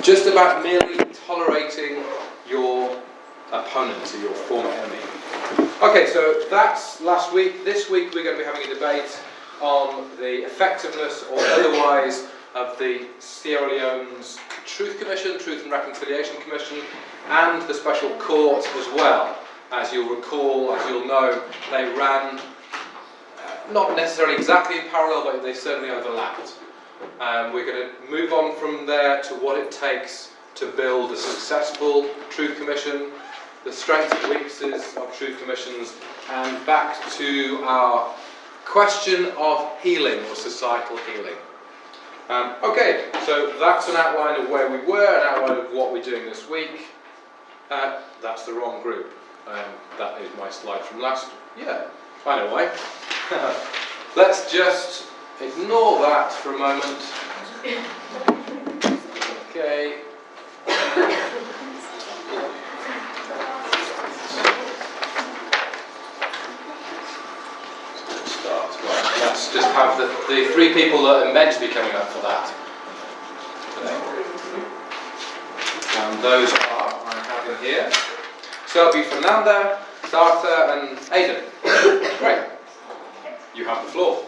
just about merely tolerating your opponent or your former enemy. Okay, so that's last week. This week we're going to be having a debate on the effectiveness or otherwise of the Sierra Leone's Truth Commission, Truth and Reconciliation Commission, and the Special Court as well. As you'll recall, as you'll know, they ran not necessarily exactly in parallel, but they certainly overlapped. We're going to move on from there to what it takes to build a successful Truth Commission, the strengths and weaknesses of Truth Commissions, and back to our question of healing or societal healing. Okay, so that's an outline of where we were, an outline of what we're doing this week. That's the wrong group. That is my slide from last year. I know why. Let's just ignore that for a moment. Okay. Start. Right. Let's just have the three people that are meant to be coming up for that today. And those are I have in here. So it'll be Fernanda, Dartha, and Aidan. Great. You have the floor.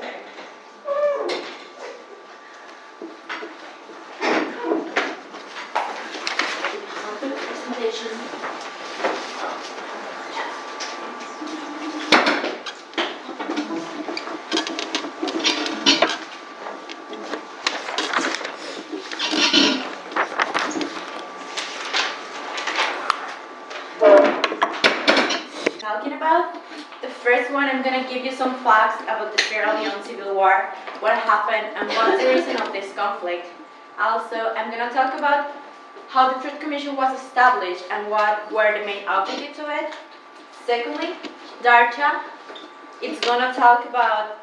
Talking about the first one, I'm going to give you some facts about the Sierra Leone Civil War, what happened and what's the reason of this conflict. Also, I'm going to talk about how the Truth Commission was established and what were the main objectives of it. Secondly, Dartha is going to talk about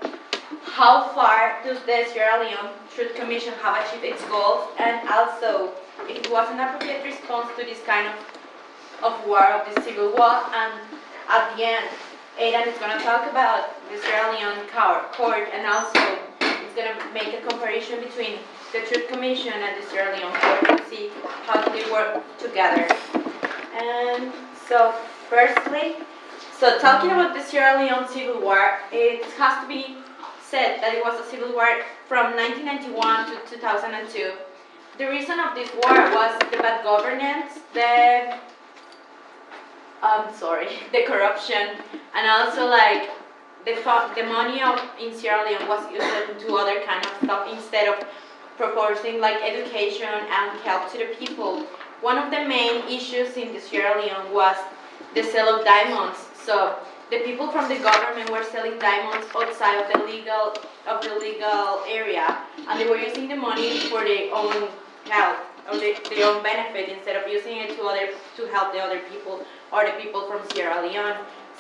how far does the Sierra Leone Truth Commission have achieved its goals, and also if it was an appropriate response to this kind of war, of the Civil War. And at the end, Aidan is going to talk about the Sierra Leone court, and also it's going to make a comparison between the Truth Commission and the Sierra Leone court and see how they work together. And so, firstly, talking about the Sierra Leone Civil War, it has to be said that it was a civil war from 1991 to 2002. The reason of this war was the bad governance, the corruption, and also like the money in Sierra Leone was used to other kind of stuff instead of proposing like education and help to the people. One of the main issues in the Sierra Leone was the sale of diamonds. So the people from the government were selling diamonds outside of the legal area, and they were using the money for their own health or their own benefit instead of using it to help the other people or the people from Sierra Leone.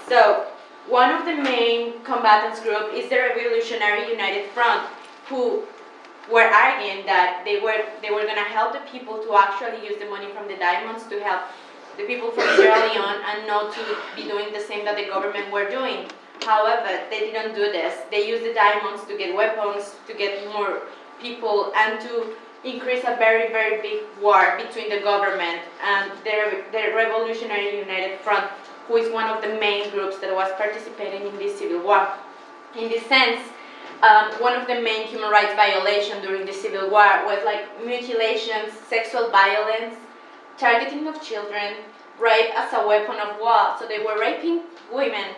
So one of the main combatants group is the Revolutionary United Front, who were arguing that they were going to help the people to actually use the money from the diamonds to help the people from Sierra Leone and not to be doing the same that the government were doing. However, they didn't do this. They used the diamonds to get weapons, to get more people, and to increase a very, very big war between the government and the Revolutionary United Front, who is one of the main groups that was participating in this civil war. In this sense, one of the main human rights violations during the civil war was like mutilations, sexual violence, targeting of children, rape as a weapon of war. So they were raping women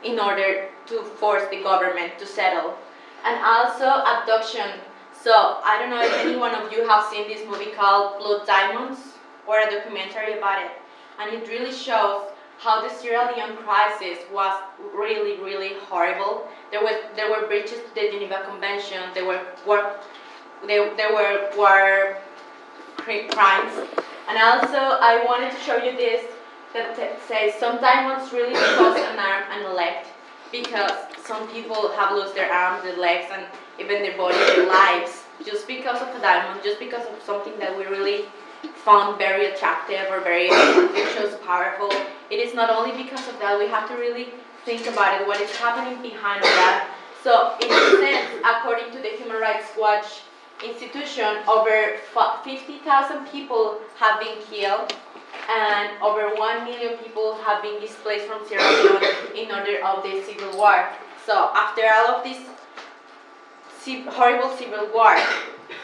in order to force the government to settle. And also abduction. So I don't know if any one of you have seen this movie called Blood Diamonds, or a documentary about it. And it really shows how the Sierra Leone crisis was really, really horrible. There were breaches to the Geneva Convention. There were war crimes. And also, I wanted to show you this that says some diamonds really cost an arm and a leg, because some people have lost their arms, their legs, and even their body, their lives, just because of a diamond, just because of something that we really found very attractive or very visually powerful. It is not only because of that. We have to really think about it, what is happening behind that. So in a sense, according to the Human Rights Watch, institution, over 50,000 people have been killed, and over 1 million people have been displaced from Sierra Leone in order of the civil war. So after all of this horrible civil war,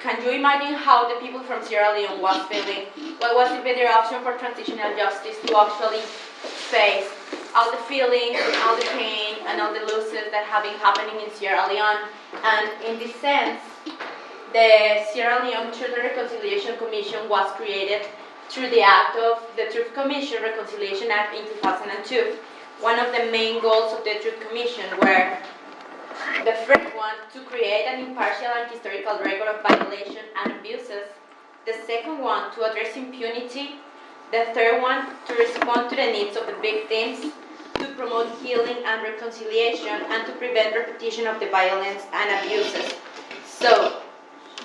can you imagine how the people from Sierra Leone was feeling? What was the better option for transitional justice to actually face all the feelings, all the pain, and all the losses that have been happening in Sierra Leone? And in this sense, the Sierra Leone Truth and Reconciliation Commission was created through the act of the Truth Commission Reconciliation Act in 2002. One of the main goals of the Truth Commission were the first one, to create an impartial and historical record of violation and abuses. The second one, to address impunity. The third one, to respond to the needs of the victims, to promote healing and reconciliation, and to prevent repetition of the violence and abuses. So,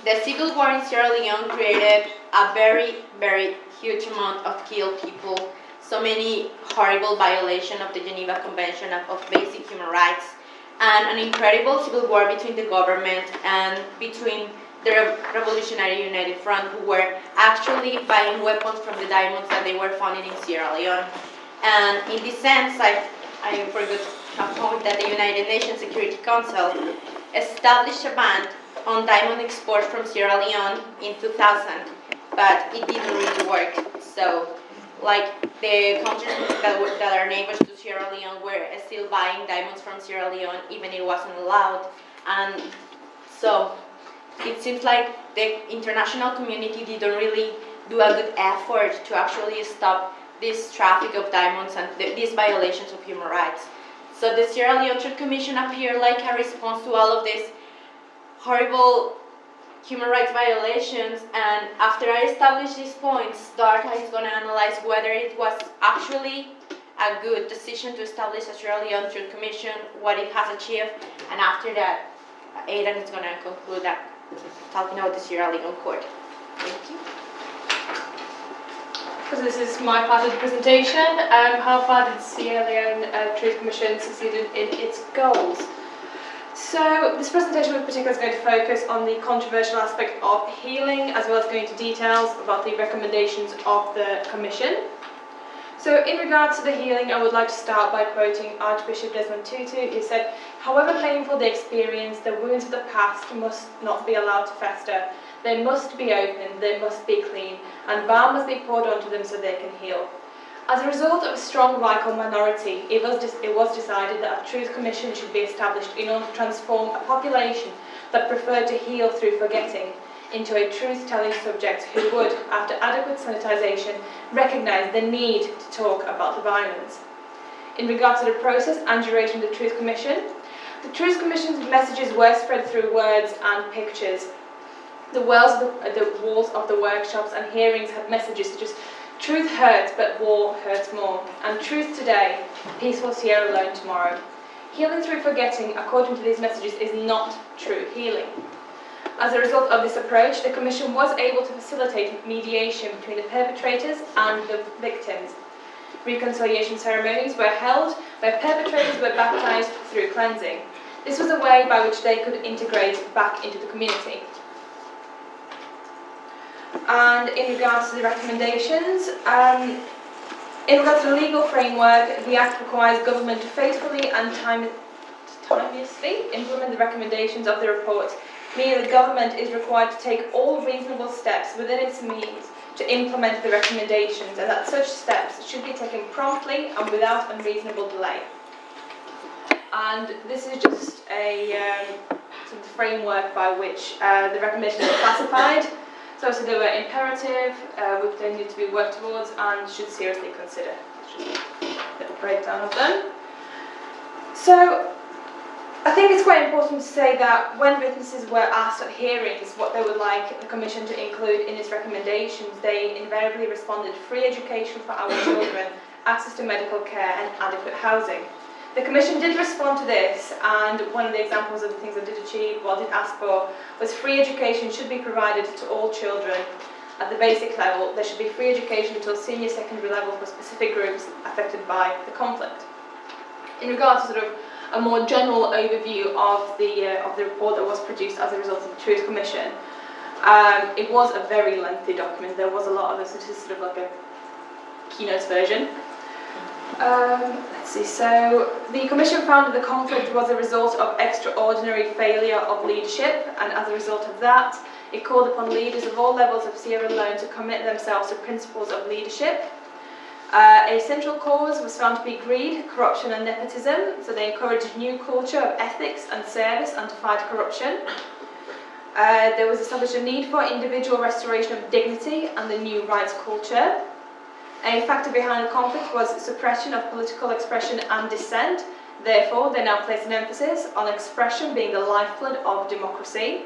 the civil war in Sierra Leone created a very, very huge amount of killed people, so many horrible violations of the Geneva Convention of Basic Human Rights, and an incredible civil war between the government and between the Revolutionary United Front, who were actually buying weapons from the diamonds that they were finding in Sierra Leone. And in this sense, I forgot a point that the United Nations Security Council established a ban on diamond export from Sierra Leone in 2000, but it didn't really work. So, like, the countries that are neighbors to Sierra Leone were still buying diamonds from Sierra Leone, even it wasn't allowed. And so, it seems like the international community didn't really do a good effort to actually stop this traffic of diamonds and these violations of human rights. So the Sierra Leone Truth Commission appeared like a response to all of these horrible human rights violations, and after I establish these points, DARPA is going to analyze whether it was actually a good decision to establish a Sierra Leone Truth Commission, what it has achieved, and after that, Aidan is going to conclude that talking about the Sierra Leone court. Thank you. So this is my part of the presentation. How far did the Sierra Leone Truth Commission succeed in its goals? So this presentation in particular is going to focus on the controversial aspect of healing, as well as going into details about the recommendations of the Commission. So in regards to the healing, I would like to start by quoting Archbishop Desmond Tutu, who said, "However painful the experience, the wounds of the past must not be allowed to fester. They must be opened, they must be clean, and balm must be poured onto them so they can heal." As a result of a strong radical minority, it was decided that a Truth Commission should be established in order to transform a population that preferred to heal through forgetting into a truth-telling subject who would, after adequate sanitisation, recognise the need to talk about the violence. In regard to the process and duration of the Truth Commission, the Truth Commission's messages were spread through words and pictures. The walls of the workshops and hearings had messages such as "Truth hurts, but war hurts more," and "Truth today, peaceful Sierra Leone tomorrow." Healing through forgetting, according to these messages, is not true healing. As a result of this approach, the Commission was able to facilitate mediation between the perpetrators and the victims. Reconciliation ceremonies were held where perpetrators were baptised through cleansing. This was a way by which they could integrate back into the community. And in regards to the recommendations, in regards to the legal framework, the Act requires government to faithfully and timeously implement the recommendations of the report, meaning the government is required to take all reasonable steps within its means to implement the recommendations, and that such steps should be taken promptly and without unreasonable delay. And this is just a sort of framework by which the recommendations are classified. So they were imperative, which they need to be worked towards, and should seriously consider. Just a little breakdown of them. So I think it's quite important to say that when witnesses were asked at hearings what they would like the Commission to include in its recommendations, they invariably responded: free education for our children, access to medical care, and adequate housing. The Commission did respond to this, and one of the examples of the things it did ask for, was free education should be provided to all children at the basic level. There should be free education until senior secondary level for specific groups affected by the conflict. In regards to sort of a more general overview of the report that was produced as a result of the Truth Commission, It was a very lengthy document. There was a lot of this. It is sort of like a keynotes version. Let's see. So the Commission found that the conflict was a result of extraordinary failure of leadership, and as a result of that, it called upon leaders of all levels of Sierra Leone to commit themselves to principles of leadership. A central cause was found to be greed, corruption and nepotism, so they encouraged a new culture of ethics and service and to fight corruption. There was established a need for individual restoration of dignity and the new rights culture. A factor behind the conflict was suppression of political expression and dissent. Therefore, they now place an emphasis on expression being the lifeblood of democracy.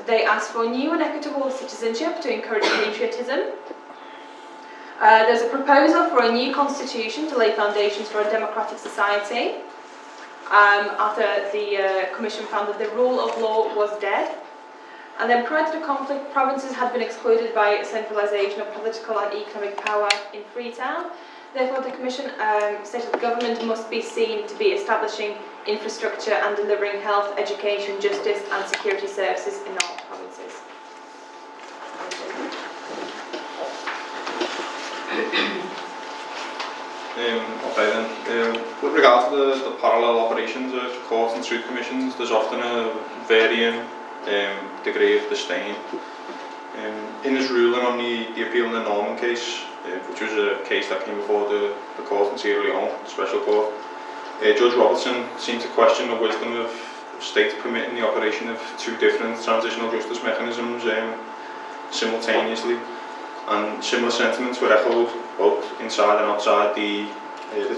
They asked for new and equitable citizenship to encourage patriotism. There's a proposal for a new constitution to lay foundations for a democratic society. After the Commission found that the rule of law was dead. And then prior to the conflict, provinces had been excluded by centralisation of political and economic power in Freetown. Therefore, the Commission stated the government must be seen to be establishing infrastructure and delivering health, education, justice and security services in all provinces. Okay then, with regard to the parallel operations of courts and truth commissions, there's often a varying degree of disdain. In his ruling on the appeal in the Norman case, which was a case that came before the court in Sierra Leone, Special Court, Judge Robertson seemed to question the wisdom of states permitting the operation of two different transitional justice mechanisms simultaneously, and similar sentiments were echoed both inside and outside the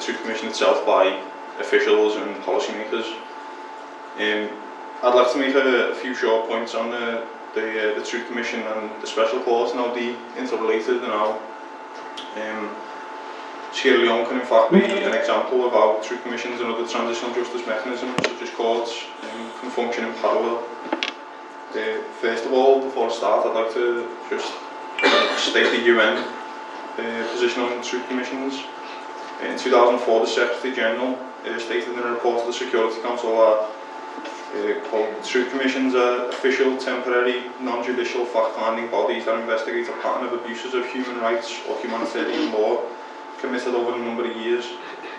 Truth Commission itself by officials and policymakers. I'd like to make a few short points on the Truth Commission and the Special Court and how they interrelated, and how Sierra Leone can in fact be an example of how Truth Commissions and other transitional justice mechanisms such as courts can function in parallel. First of all, before I start, I'd like to just state the UN position on Truth Commissions. In 2004, the Secretary General stated in a report to the Security Council that called Truth Commissions are official, temporary, non-judicial fact-finding bodies that investigate a pattern of abuses of human rights or humanitarian law committed over a number of years.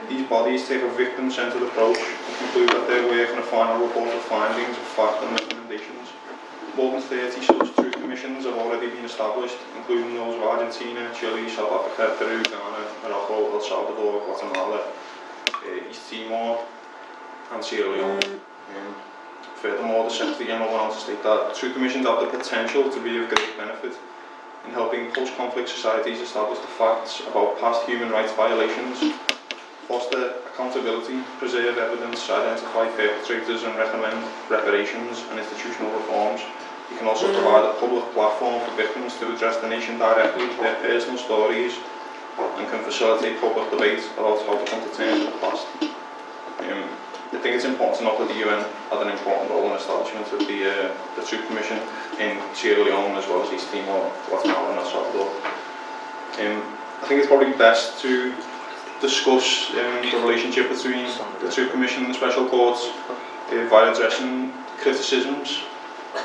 These bodies take a victim-centred approach and conclude that their work on a final report of findings of fact and recommendations. More than 30 such Truth Commissions have already been established, including those of Argentina, Chile, South Africa, Peru, Ghana, Morocco, El Salvador, Guatemala, East Timor and Sierra Leone. Furthermore, the Secretary General went on to state that Truth Commissions have the potential to be of great benefit in helping post-conflict societies establish the facts about past human rights violations, foster accountability, preserve evidence, identify perpetrators and recommend reparations and institutional reforms. It can also provide a public platform for victims to address the nation directly with their personal stories, and can facilitate public debate about how to come to terms with the past. I think it's important to note that the UN had an important role in the establishment of the Truth Commission in Sierra Leone as well as East Timor, Guatemala and El Salvador. I think it's probably best to discuss the relationship between the Truth Commission and the Special Courts via addressing criticisms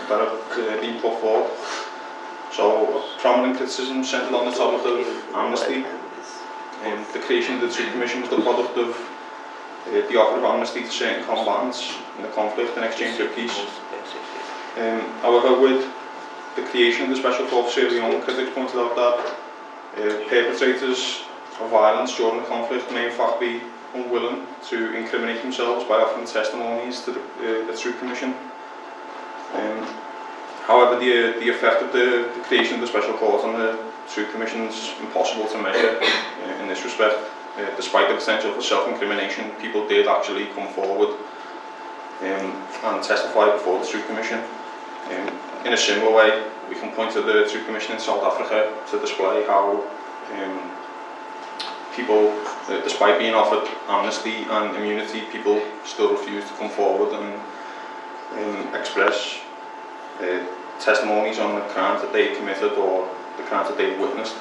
that have been put forward. So, prominent criticism centred on the topic of amnesty. The creation of the Truth Commission was the product of the offer of amnesty to certain combatants in the conflict in exchange for peace. However, with the creation of the Special Court for Sierra Leone, critics pointed out that perpetrators of violence during the conflict may in fact be unwilling to incriminate themselves by offering testimonies to the Truth Commission. However, the effect of the creation of the Special Court on the Truth Commission is impossible to measure in this respect. Despite the potential for self-incrimination, people did actually come forward and testify before the Truth Commission. In a similar way, we can point to the Truth Commission in South Africa to display how people, despite being offered amnesty and immunity, people still refuse to come forward and express testimonies on the crimes that they committed or the crimes that they witnessed.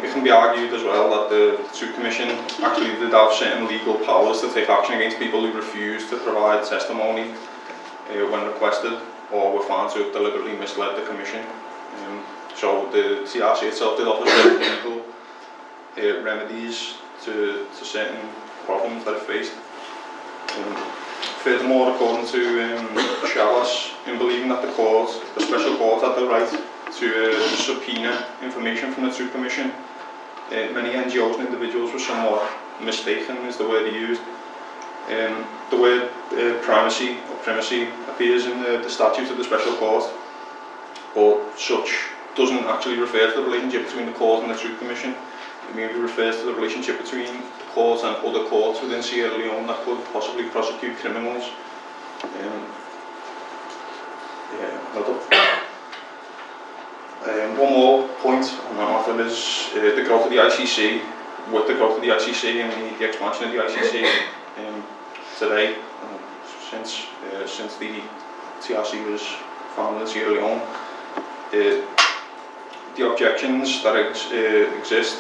It can be argued as well that the Truth Commission actually did have certain legal powers to take action against people who refused to provide testimony when requested, or were found to have deliberately misled the Commission. So the TRC itself did offer certain legal remedies to certain problems that it faced. Furthermore, according to Shalas, in believing that the special court had the right to subpoena information from the Truth Commission, many NGOs and individuals were somewhat mistaken, is the word he used. The word primacy appears in the statute of the special court, but such doesn't actually refer to the relationship between the court and the Truth Commission. It merely refers to the relationship between the court and other courts within Sierra Leone that could possibly prosecute criminals. One more point on that matter is the growth of the ICC. With the growth of the ICC and the expansion of the ICC today, since the TRC was founded in Sierra Leone, the objections that exist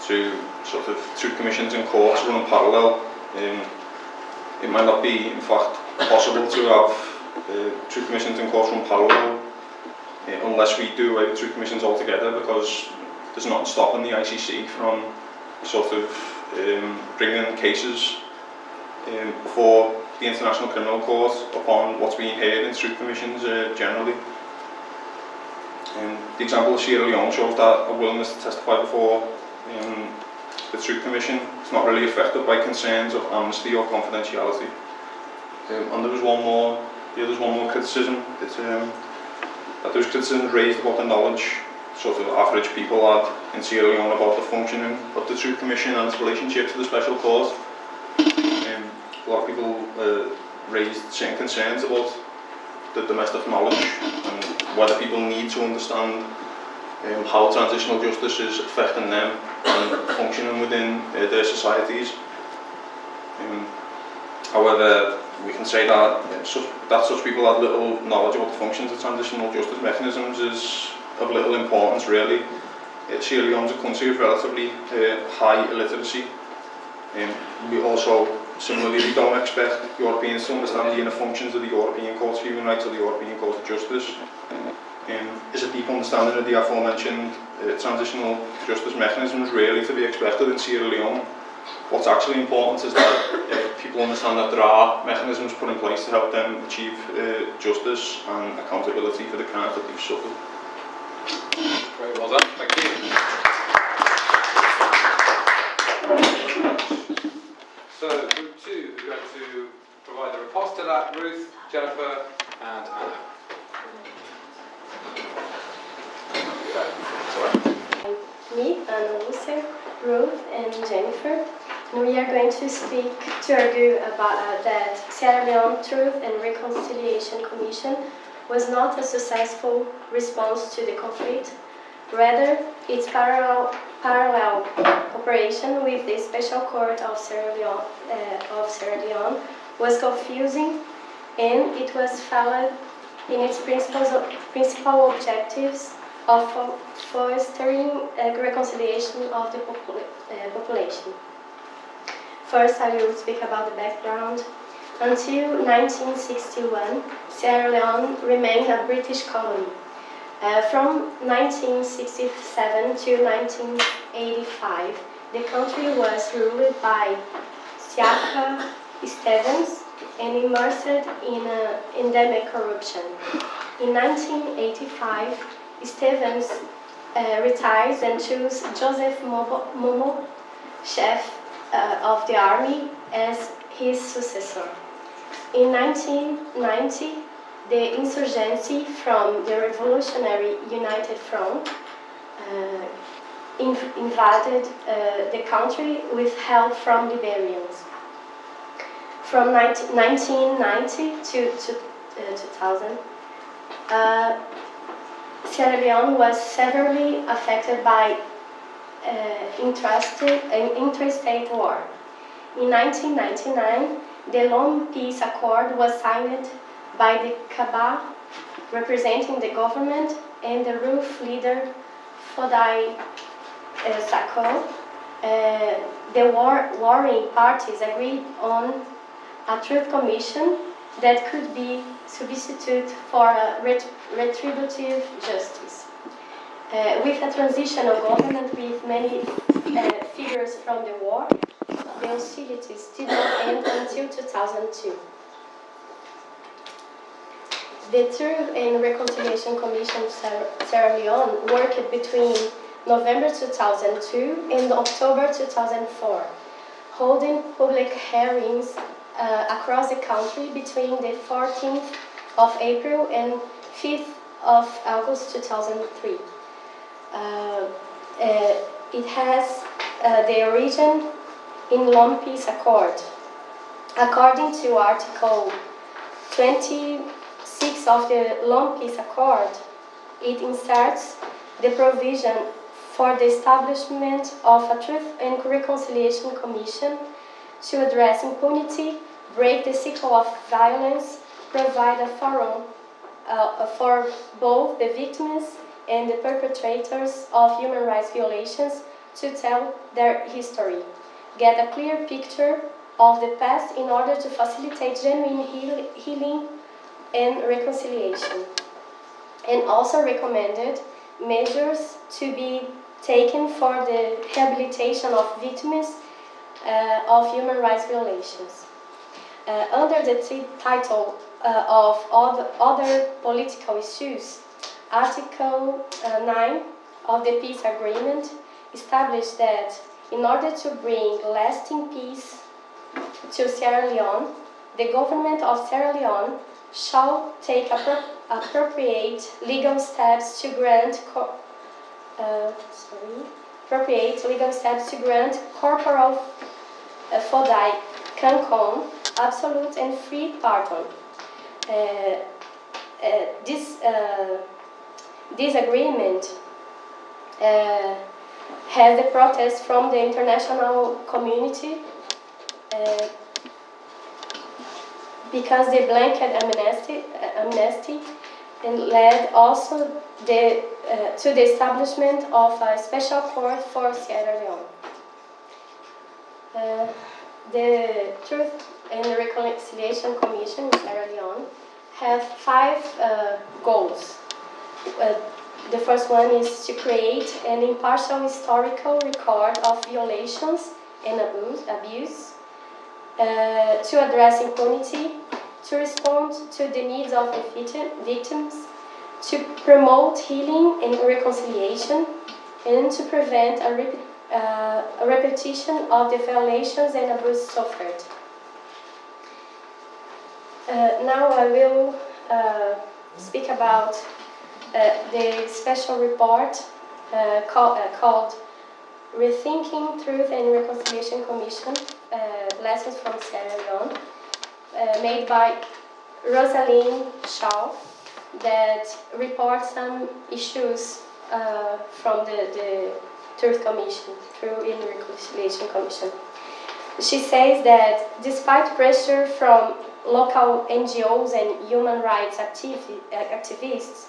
to sort of Truth Commissions and courts running parallel, it might not be in fact possible to have Truth Commissions and courts run parallel unless we do away with Truth Commissions altogether, because there's nothing stopping the ICC from sort of bringing cases before the International Criminal Court upon what's being heard in Truth Commissions generally. The example of Sierra Leone shows that a willingness to testify before the Truth Commission is not really affected by concerns of amnesty or confidentiality. And there was one more criticism. It's that there was criticism raised about the knowledge sort of average people had in Sierra Leone about the functioning of the Truth Commission and its relationship to the Special Court. A lot of people raised certain concerns about the domestic knowledge and whether people need to understand how transitional justice is affecting them and functioning within their societies. However, we can say that such people have little knowledge about the functions of transitional justice mechanisms is of little importance really. Sierra Leone is a country of relatively high illiteracy. We also similarly don't expect Europeans to understand the inner functions of the European Court of Human Rights or the European Court of Justice. Is a deep understanding of the aforementioned transitional justice mechanisms really to be expected in Sierra Leone? What's actually important is that people understand that there are mechanisms put in place to help them achieve justice and accountability for the crimes that they've suffered. Very well done, thank you. So, group 2 is going to provide the response to that: Ruth, Jennifer, and Anna. Me, Anna, Lucia, Ruth, and Jennifer. And we are going to argue about that Sierra Leone Truth and Reconciliation Commission was not a successful response to the conflict. Rather, its parallel operation with the Special Court of Sierra Leone was confusing, and it was failed in its principal objectives of fostering reconciliation of the population. First, I will speak about the background. Until 1961, Sierra Leone remained a British colony. From 1967 to 1985, the country was ruled by Siaka Stevens and immersed in endemic corruption. In 1985, Stevens retires and chose Joseph Momo, chief of the army, as his successor. In 1990, the insurgency from the Revolutionary United Front invaded the country with help from Liberians. From 1990 to 2000, Sierra Leone was severely affected by interstate war. In 1999, the Lone Peace Accord was signed by the Kaba, representing the government, and the Roof leader Fodai Sacco, the warring parties agreed on a truth commission that could be substitute for a retributive justice. With a transitional government with many figures from the war, the hostilities did not end until 2002. The Truth and Reconciliation Commission of Sierra Leone worked between November 2002 and October 2004, holding public hearings across the country between the 14th of April and 5th of August 2003. It has the origin in Lone Peace Accord. According to Article 26 of the Lone Peace Accord, it inserts the provision for the establishment of a Truth and Reconciliation Commission to address impunity, break the cycle of violence, provide a forum for both the victims and the perpetrators of human rights violations to tell their history, get a clear picture of the past in order to facilitate genuine healing and reconciliation, and also recommended measures to be taken for the rehabilitation of victims of human rights violations. Under the title of other political issues, Article 9 of the Peace Agreement established that in order to bring lasting peace to Sierra Leone, the government of Sierra Leone shall take appropriate legal steps to grant corporal fodai cancon absolute and free pardon. This agreement has the protest from the international community because the blanket amnesty and led also to the establishment of a special court for Sierra Leone. The Truth and Reconciliation Commission in Sierra Leone has 5 goals. The first one is to create an impartial historical record of violations and abuse, to address impunity, to respond to the needs of the victims, to promote healing and reconciliation, and to prevent a repetition of the violations and abuse suffered. Now I will speak about the special report called Rethinking Truth and Reconciliation Commission, Lessons from Sierra Leone, made by Rosaline Shaw, that reports some issues from the Truth Commission, Truth and Reconciliation Commission. She says that despite pressure from local NGOs and human rights activists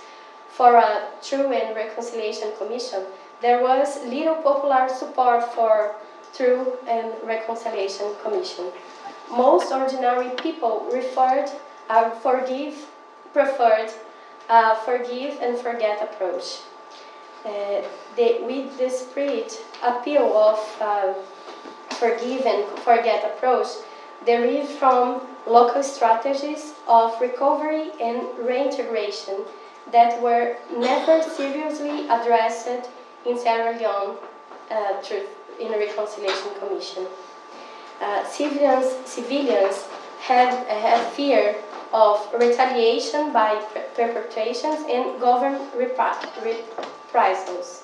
for a Truth and Reconciliation Commission, there was little popular support for Truth and Reconciliation Commission. Most ordinary people preferred a forgive and forget approach. With the spirit appeal of forgive and forget approach, derived from local strategies of recovery and reintegration that were never seriously addressed in Sierra Leone Truth in Reconciliation Commission. Civilians had fear of retaliation by perpetrations and government reprisals.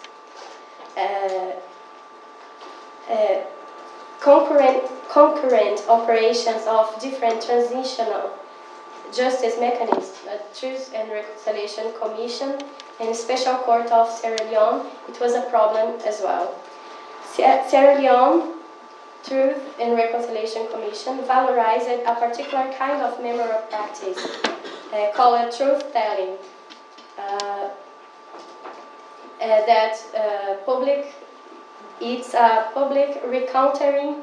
Concurrent operations of different transitional justice mechanisms, Truth and Reconciliation Commission and Special Court of Sierra Leone, it was a problem as well. Sierra Leone Truth and Reconciliation Commission valorized a particular kind of memorial practice called It's a public recounting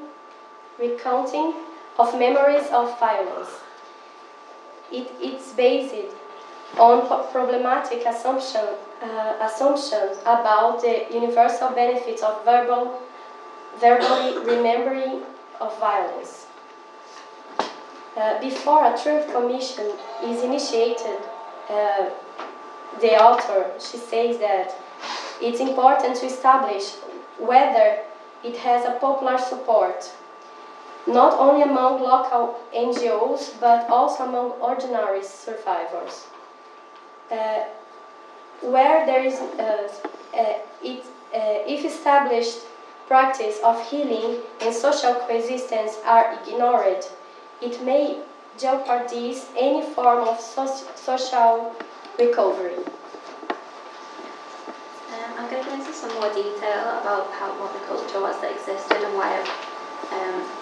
of memories of violence. It's based on problematic assumptions about the universal benefits of verbally remembering of violence. Before a truth commission is initiated, the author, she says that it's important to establish whether it has a popular support, not only among local NGOs, but also among ordinary survivors. Where there is, if established practice of healing and social coexistence are ignored, it may jeopardize any form of social recovery. I'm going to go into some more detail about what the culture was that existed and why it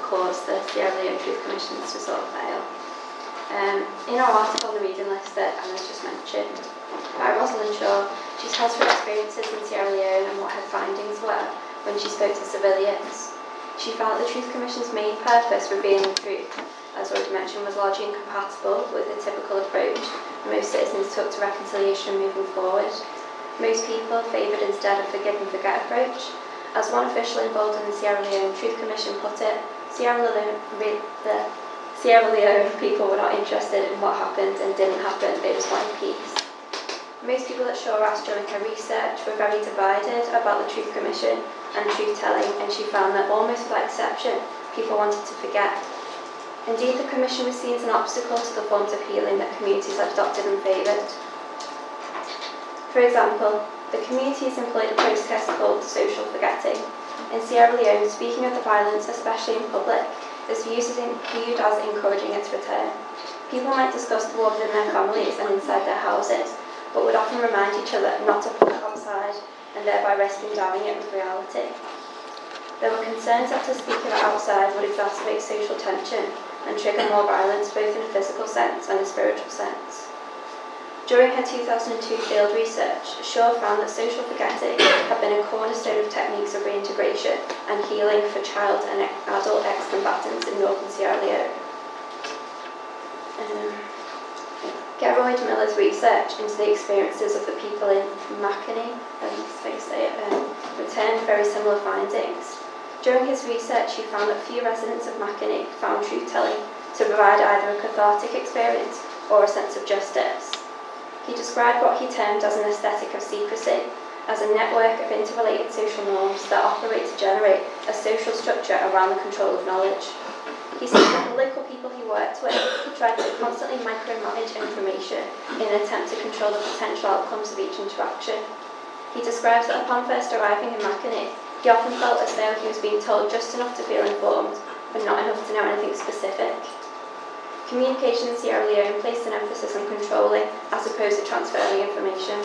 caused the Sierra Leone Truth Commissions to sort of fail. In our article on the reading list that Anna's just mentioned, by Rosalind Shaw, she tells her experiences in Sierra Leone and what her findings were when she spoke to civilians. She found that the Truth Commission's main purpose, revealing the truth, as already mentioned, was largely incompatible with the typical approach most citizens took to reconciliation moving forward. Most people favoured instead a forgive and forget approach. As one official involved in the Sierra Leone Truth Commission put it, the Sierra Leone people were not interested in what happened and didn't happen, they just wanted peace. Most people that Shaw asked during her research were very divided about the Truth Commission and truth-telling, and she found that almost without exception, people wanted to forget. Indeed, the Commission was seen as an obstacle to the forms of healing that communities had adopted and favoured. For example, the communities employed a process called social forgetting. In Sierra Leone, speaking of the violence, especially in public, is viewed as encouraging its return. People might discuss the war within their families and inside their houses, but would often remind each other not to put it outside and thereby risk endowing it with reality. There were concerns that to speak of it outside would exacerbate social tension and trigger more violence both in a physical sense and a spiritual sense. During her 2002 field research, Shaw found that social forgetting had been a cornerstone of techniques of reintegration and healing for child and adult ex-combatants in northern Sierra Leone. Geroyd Miller's research into the experiences of the people in Makeni returned very similar findings. During his research, he found that few residents of Makeni found truth-telling to provide either a cathartic experience or a sense of justice. He described what he termed as an aesthetic of secrecy, as a network of interrelated social norms that operate to generate a social structure around the control of knowledge. He said that the local people he worked with tried to constantly micromanage information in an attempt to control the potential outcomes of each interaction. He describes that upon first arriving in Makeni, he often felt as though he was being told just enough to feel informed, but not enough to know anything specific. Communication in Sierra Leone placed an emphasis on controlling as opposed to transferring information.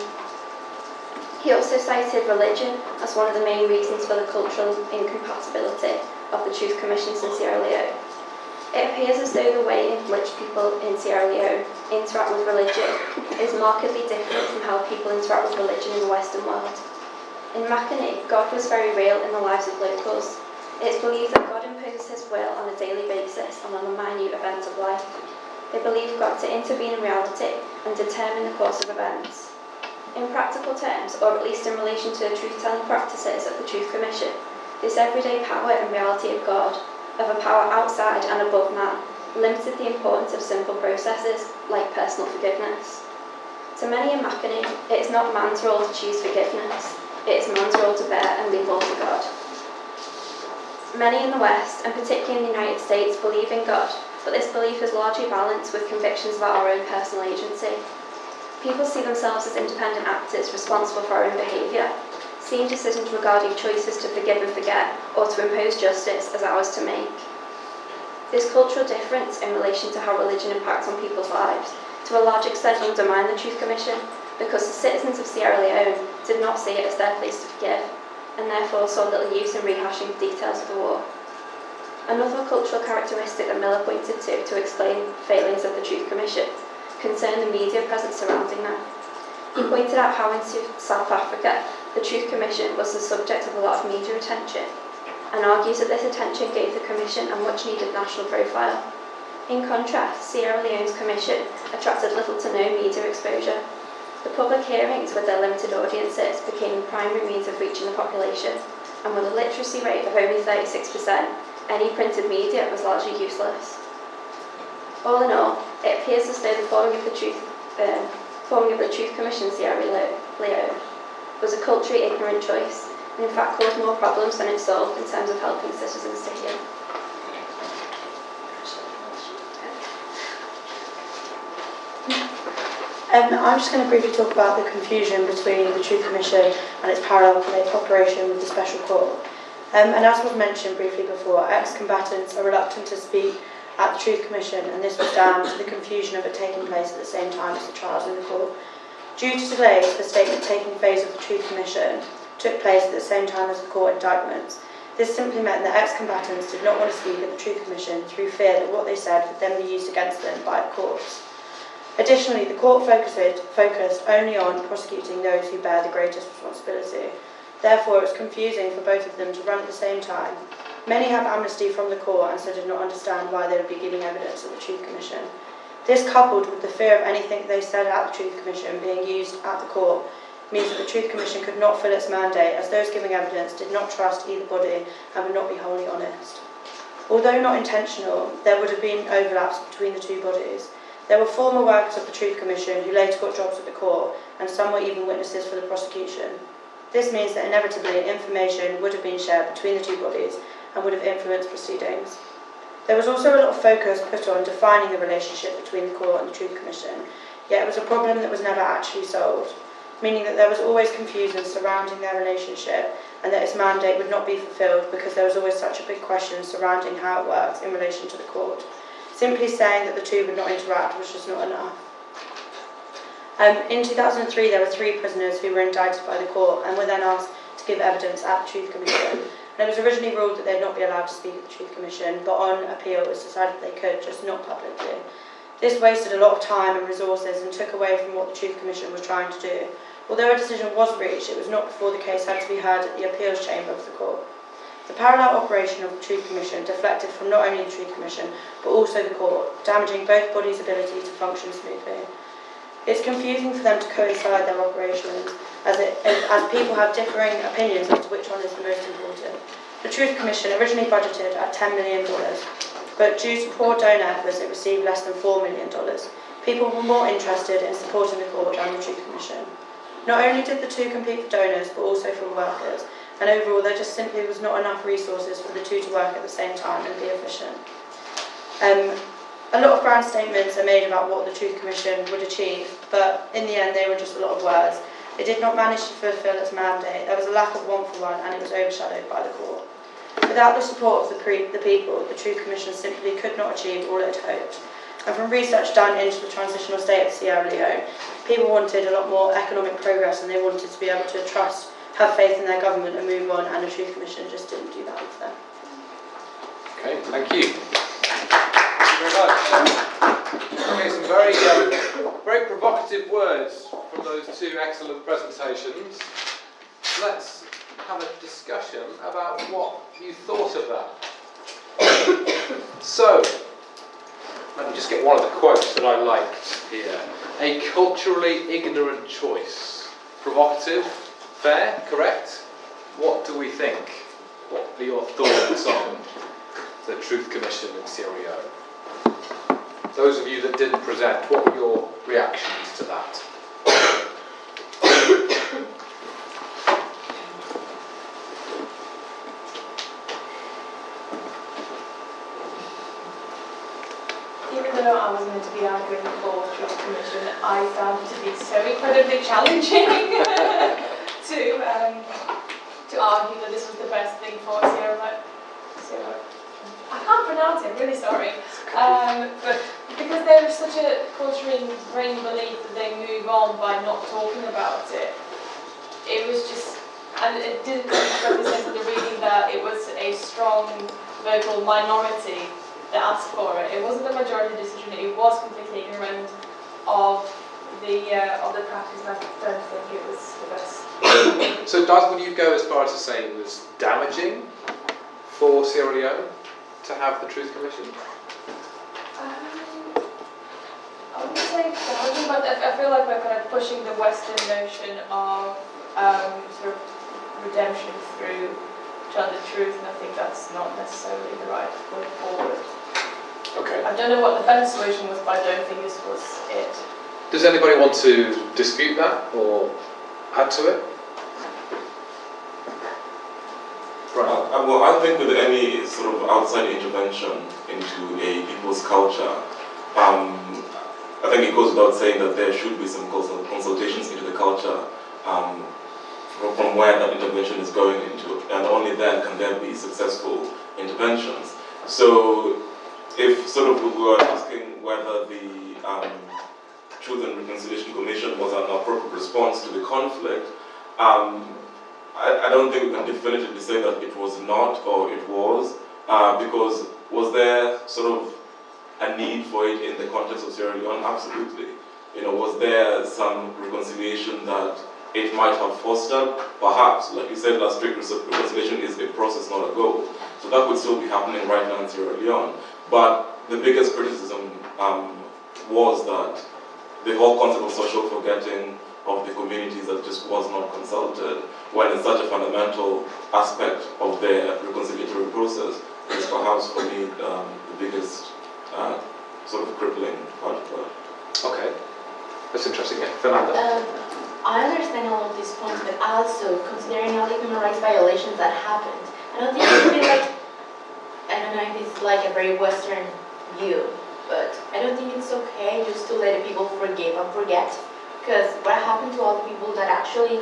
He also cited religion as one of the main reasons for the cultural incompatibility of the Truth Commissions in Sierra Leone. It appears as though the way in which people in Sierra Leone interact with religion is markedly different from how people interact with religion in the Western world. In Makeni, God was very real in the lives of locals. It is believed that God imposes his will on a daily basis and on the minute events of life. They believe God to intervene in reality and determine the course of events. In practical terms, or at least in relation to the truth-telling practices of the Truth Commission, this everyday power and reality of God, of a power outside and above man, limited the importance of simple processes like personal forgiveness. To many in Makeni, it is not man's role to choose forgiveness, it is man's role to bear and leave all to God. Many in the West, and particularly in the United States, believe in God, but this belief is largely balanced with convictions about our own personal agency. People see themselves as independent actors responsible for our own behaviour, seeing decisions regarding choices to forgive and forget or to impose justice as ours to make. This cultural difference in relation to how religion impacts on people's lives to a large extent undermined the Truth Commission because the citizens of Sierra Leone did not see it as their place to forgive and therefore saw little use in rehashing the details of the war. Another cultural characteristic that Miller pointed to explain failings of the Truth Commission concerned the media presence surrounding them. He pointed out how in South Africa, The Truth Commission was the subject of a lot of media attention, and argues that this attention gave the Commission a much-needed national profile. In contrast, Sierra Leone's Commission attracted little to no media exposure. The public hearings, with their limited audiences, became the primary means of reaching the population, and with a literacy rate of only 36%, any printed media was largely useless. All in all, it appears as though the forming of the Truth Commission Sierra Leone was a culturally ignorant choice, and in fact caused more problems than it solved in terms of helping citizens to heal. I'm just going to briefly talk about the confusion between the Truth Commission and its parallel operation with the Special Court. And as was mentioned briefly before, ex-combatants are reluctant to speak at the Truth Commission, and this was down to the confusion of it taking place at the same time as the trials in the court. Due to delays, the statement-taking phase of the Truth Commission took place at the same time as the court indictments. This simply meant that ex-combatants did not want to speak at the Truth Commission through fear that what they said would then be used against them by the courts. Additionally, the court focused only on prosecuting those who bear the greatest responsibility. Therefore, it was confusing for both of them to run at the same time. Many have amnesty from the court and so did not understand why they would be giving evidence at the Truth Commission. This, coupled with the fear of anything they said at the Truth Commission being used at the court, means that the Truth Commission could not fill its mandate, as those giving evidence did not trust either body and would not be wholly honest. Although not intentional, there would have been overlaps between the two bodies. There were former workers of the Truth Commission who later got jobs at the court, and some were even witnesses for the prosecution. This means that inevitably information would have been shared between the two bodies and would have influenced proceedings. There was also a lot of focus put on defining the relationship between the court and the Truth Commission, yet it was a problem that was never actually solved, meaning that there was always confusion surrounding their relationship and that its mandate would not be fulfilled because there was always such a big question surrounding how it worked in relation to the court. Simply saying that the two would not interact was just not enough. In 2003, there were 3 prisoners who were indicted by the court and were then asked to give evidence at the Truth Commission. And it was originally ruled that they'd not be allowed to speak at the Truth Commission, but on appeal it was decided they could, just not publicly. This wasted a lot of time and resources and took away from what the Truth Commission was trying to do. Although a decision was reached, it was not before the case had to be heard at the appeals chamber of the court. The parallel operation of the Truth Commission deflected from not only the Truth Commission, but also the court, damaging both bodies' ability to function smoothly. It's confusing for them to coincide their operations, as people have differing opinions as to which one is the most important. The Truth Commission originally budgeted at $10 million, but due to poor donor efforts, it received less than $4 million. People were more interested in supporting the court than the Truth Commission. Not only did the two compete for donors, but also for workers, and overall there just simply was not enough resources for the two to work at the same time and be efficient. A lot of grand statements are made about what the Truth Commission would achieve, but in the end they were just a lot of words. It did not manage to fulfil its mandate. There was a lack of one-for-one and it was overshadowed by the court. Without the support of the people, the Truth Commission simply could not achieve all it had hoped. And from research done into the transitional state of Sierra Leone, people wanted a lot more economic progress and they wanted to be able to trust, have faith in their government and move on, and the Truth Commission just didn't do that with them. Okay, thank you. Thank you very much. Okay, some very provocative words from those two excellent presentations. Let's have a discussion about what you thought of that. So, let me just get one of the quotes that I liked here. A culturally ignorant choice. Provocative, fair, correct? What do we think? What are your thoughts on the Truth Commission in Sierra Leone? Those of you that didn't present, what were your reactions to that? Even though I was meant to be arguing for the Truth Commission, I found it to be so incredibly challenging to argue that this was the best thing for Sierra. I can't pronounce it, I'm really sorry. But because there is such a culturally ingrained belief that they move on by not talking about it, it was just, and it didn't represent the reading that it was a strong vocal minority that asked for it. It wasn't the majority decision, it was completely ignorant of the practice, and I don't think it was the best. So, Daz, would you go as far as to say it was damaging for Sierra Leone to have the Truth Commission? I wouldn't say damaging, but I feel like we're kind of pushing the Western notion of sort of redemption through telling the truth, and I think that's not necessarily the right way forward. Okay. I don't know what the better solution was, but I don't think this was it. Does anybody want to dispute that or add to it? Right. Well, I think with any sort of outside intervention into a people's culture, I think it goes without saying that there should be some consultations into the culture from where that intervention is going into, and only then can there be successful interventions. So, if sort of we were asking whether the Truth and Reconciliation Commission was an appropriate response to the conflict, I don't think we can definitively say that it was not or it was, because was there sort of a need for it in the context of Sierra Leone? Absolutely. You know, was there some reconciliation that it might have fostered? Perhaps. Like you said, last week, reconciliation is a process, not a goal. So that would still be happening right now in Sierra Leone. But the biggest criticism was that the whole concept of social forgetting of the communities that just was not consulted, when it's such a fundamental aspect of their reconciliatory process, is perhaps for me the biggest sort of crippling part of that. Okay. That's interesting. Yeah, Fernanda? I understand all of these points, but also considering all the human rights violations that happened, I don't think it would be like, I don't know if it's like a very Western view, but I don't think it's okay just to let people forgive and forget, because what happened to all the people that actually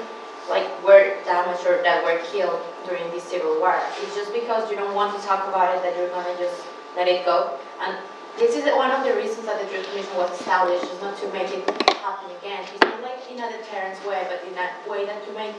like were damaged or that were killed during this civil war? It's just because you don't want to talk about it that you're gonna just let it go. And this is one of the reasons that the Truth Commission was established, is not to make it happen again. It's not like in a deterrence way, but in a way that to make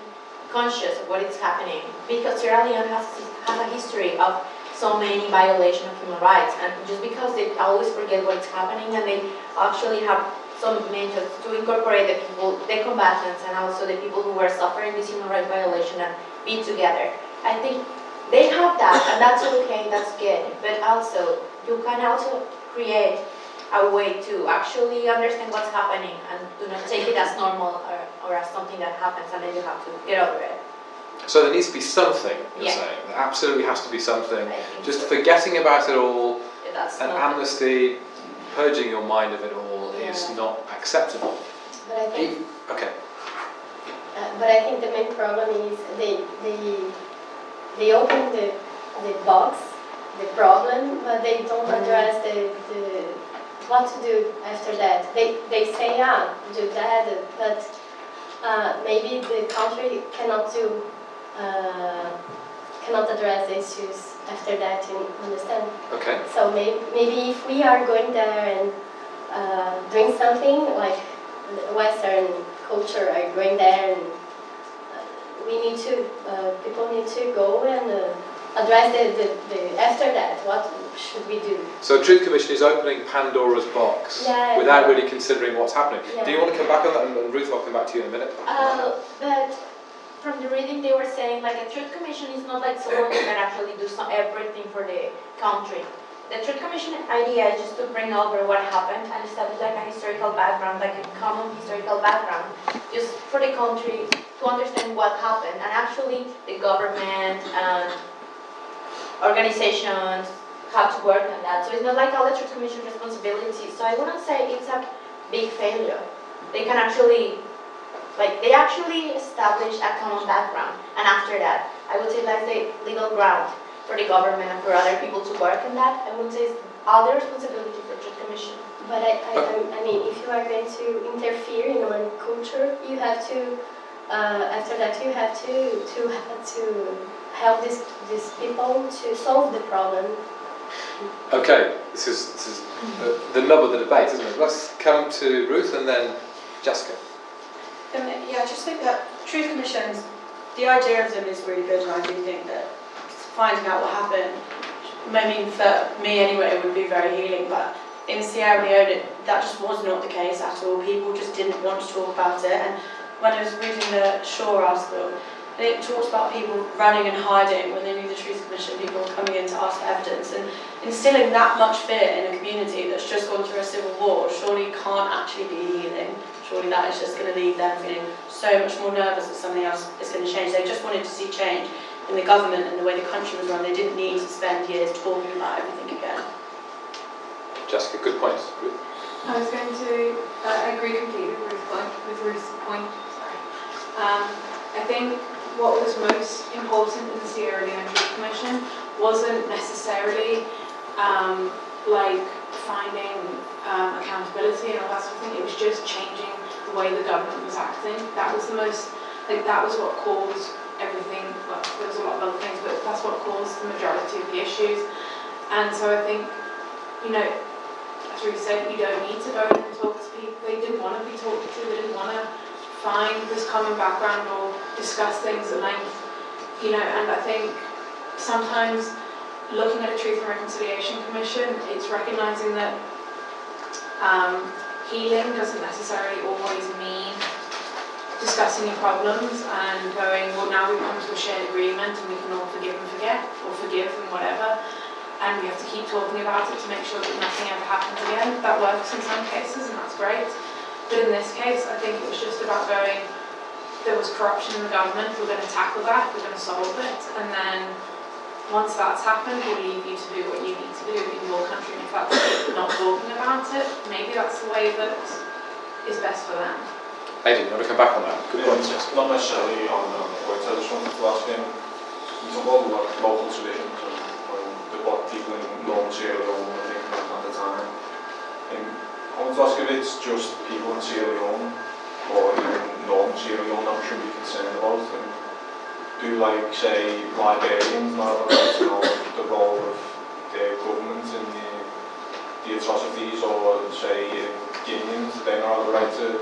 conscious of what is happening. Because Sierra Leone has a history of so many violations of human rights, and just because they always forget what's happening, and they actually have some measures to incorporate the people, the combatants, and also the people who were suffering this human rights violation and be together. I think they have that, and that's okay, that's good. But also, you can also create a way to actually understand what's happening and do not take it as normal or as something that happens and then you have to get over it. So there needs to be something, you're Yeah. saying. There absolutely has to be something. I think Just so. forgetting about it all, That's an not, amnesty, purging your mind of it all is Yeah. not acceptable. But I think, Okay. the main problem is they open the box, the problem, but they don't address the what to do after that. They say, do that, but maybe the country cannot address the issues after that, you understand? Okay. So maybe if we are going there and doing something like Western culture are going there, and we need to, people need to go and address the after that, what should we do? So Truth Commission is opening Pandora's box Yeah, without yeah. really considering what's happening. Yeah. Do you want to come back on that? And Ruth, I'll come back to you in a minute. but from the reading they were saying like a Truth Commission is not like someone who can actually do everything for the country. The Truth Commission idea is just to bring over what happened and establish like a historical background, like a common historical background, just for the country to understand what happened. And actually the government and organizations have to work on that. So it's not like all the Truth Commission responsibility. So I wouldn't say it's a big failure. They can actually, they actually established a common background. And after that, I would say that's the legal ground for the government and for other people to work on that. I wouldn't say it's all the responsibility for the Truth Commission. But I mean, if you are going to interfere in one culture, you have to, after that, you have to help these people to solve the problem. Okay, this is the nub of the debate, isn't it? Let's come to Ruth and then Jessica. Yeah, I just think that Truth Commissions, the idea of them is really good, and I do think that finding out what happened, I mean, for me anyway, it would be very healing, but in Sierra Leone, that just was not the case at all. People just didn't want to talk about it. And when I was reading the Shaw article, it talks about people running and hiding when they knew the Truth Commission, people coming in to ask for evidence, and instilling that much fear in a community that's just gone through a civil war surely can't actually be healing. Surely that is just going to leave them feeling so much more nervous that something else is going to change. They just wanted to see change in the government and the way the country was run. They didn't need to spend years talking about everything again. Jessica, good point. I was going to agree completely with Ruth's point. Sorry. I think what was most important in the Sierra Leone Truth Commission wasn't necessarily like finding accountability and all that sort of thing. It was just changing the way the government was acting. That was the most, like, that was what caused everything. Well, there was a lot of other things, but that's what caused the majority of the issues. And so I think, you know, as Ruth said, you don't need to go in and talk to people. They didn't want to be talked to. They didn't want to find this common background or discuss things at length. You know, and I think sometimes looking at a Truth and Reconciliation Commission, it's recognising that healing doesn't necessarily always mean discussing your problems and going, well, now we've come to a shared agreement and we can all forgive and forget, or forgive and whatever. And we have to keep talking about it to make sure that nothing ever happens again. That works in some cases, and that's great. But in this case, I think it was just about going, there was corruption in the government, we're going to tackle that, we're going to solve it, and then once that's happened, we'll leave you to do what you need to do in your country. And if that's not talking about it, maybe that's the way that is best for them. Aidan, you want to come back on that? Good point. Not necessarily on the points. I just wanted to ask him, you talk about local traditions and what people in Northern Sierra Leone were thinking at the time. I want to ask if it's just people in Sierra Leone or even Northern Sierra Leone that we should be concerned about. And do, like, say, Liberians now know the role of their government in the atrocities, or say Guineans, they now have the right to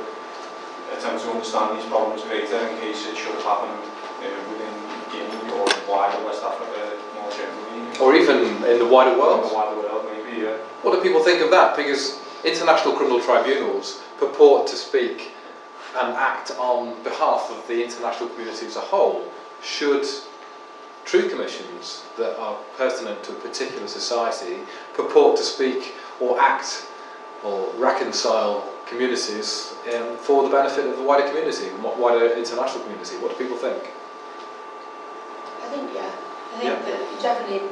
attempt to understand these problems greater in case it should happen within Guinea or wider West Africa more generally. Or even in the wider world? In the wider world, maybe, yeah. What do people think of that? Because international criminal tribunals purport to speak and act on behalf of the international community as a whole. Should truth commissions that are pertinent to a particular society purport to speak or act or reconcile communities for the benefit of the wider community, wider international community? What do people think? I think, yeah. I think that definitely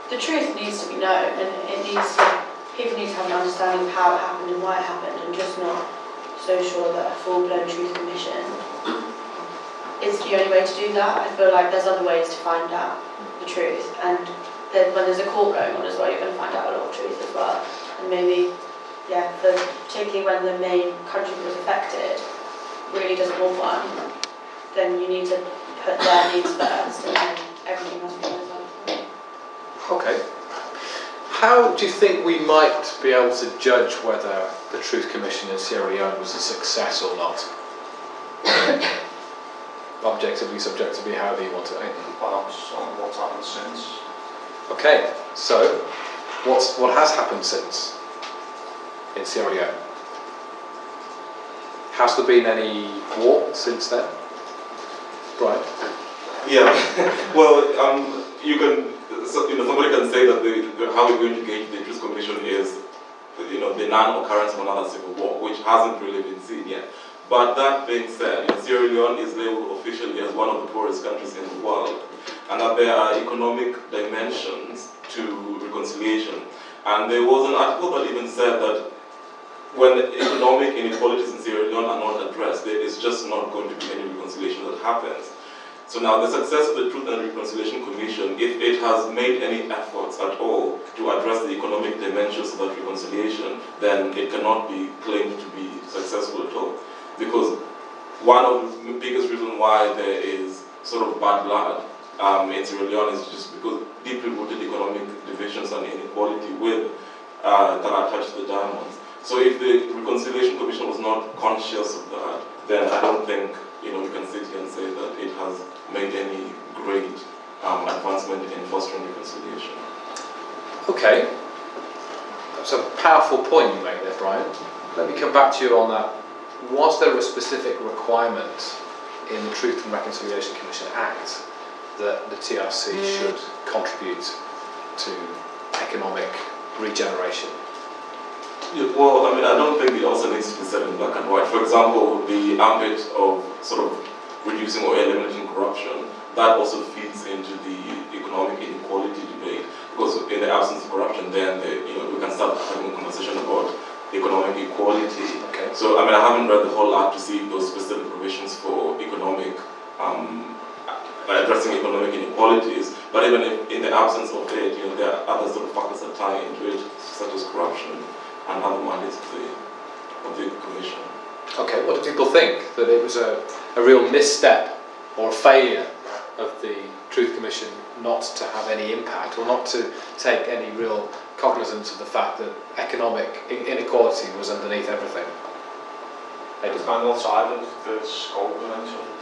the truth needs to be known, and it needs to, people need to have an understanding of how it happened and why it happened, and just not so sure that a full-blown truth commission is the only way to do that. I feel like there's other ways to find out the truth, and then when there's a court going on as well, you're going to find out a lot of truth as well. And maybe, yeah, particularly when the main country that was affected really doesn't want one, then you need to put their needs first, and then everything else will as well. Okay. How do you think we might be able to judge whether the Truth Commission in Sierra Leone was a success or not? Objectively, subjectively, however you want to. Perhaps on what's happened since. Okay, so what has happened since in Sierra Leone? Has there been any war since then? Brian? Yeah, well, you can, somebody can say that how we're going to gauge the Truth Commission is, the non-occurrence of another civil war, which hasn't really been seen yet. But that being said, Sierra Leone is labeled officially as one of the poorest countries in the world, and that there are economic dimensions to reconciliation. And there was an article that even said that when economic inequalities in Sierra Leone are not addressed, there is just not going to be any reconciliation that happens. So now the success of the Truth and Reconciliation Commission, if it has made any efforts at all to address the economic dimensions of that reconciliation, then it cannot be claimed to be successful at all. Because one of the biggest reasons why there is sort of bad blood in Sierra Leone is just because deeply rooted economic divisions and inequality that are attached to the diamonds. So if the Reconciliation Commission was not conscious of that, then I don't think we can sit here and say that it has made any great advancement in fostering reconciliation. Okay. That's a powerful point you make there, Brian. Let me come back to you on that. Was there a specific requirement in the Truth and Reconciliation Commission Act that the TRC should contribute to economic regeneration? Yeah, well, I mean, I don't think it also needs to be said in black and white. For example, the ambit of sort of reducing or eliminating corruption, that also feeds into the economic inequality debate. Because in the absence of corruption, then we can start having a conversation about economic equality. Okay. So, I mean, I haven't read the whole act to see those specific provisions for economic, addressing economic inequalities. But even if, in the absence of it, there are other sort of factors that tie into it, such as corruption and other mandates of the Commission. Okay, what do people think? That it was a real misstep or a failure of the Truth Commission not to have any impact or not to take any real cognizance of the fact that economic inequality was underneath everything? It's kind of outside of the scope of the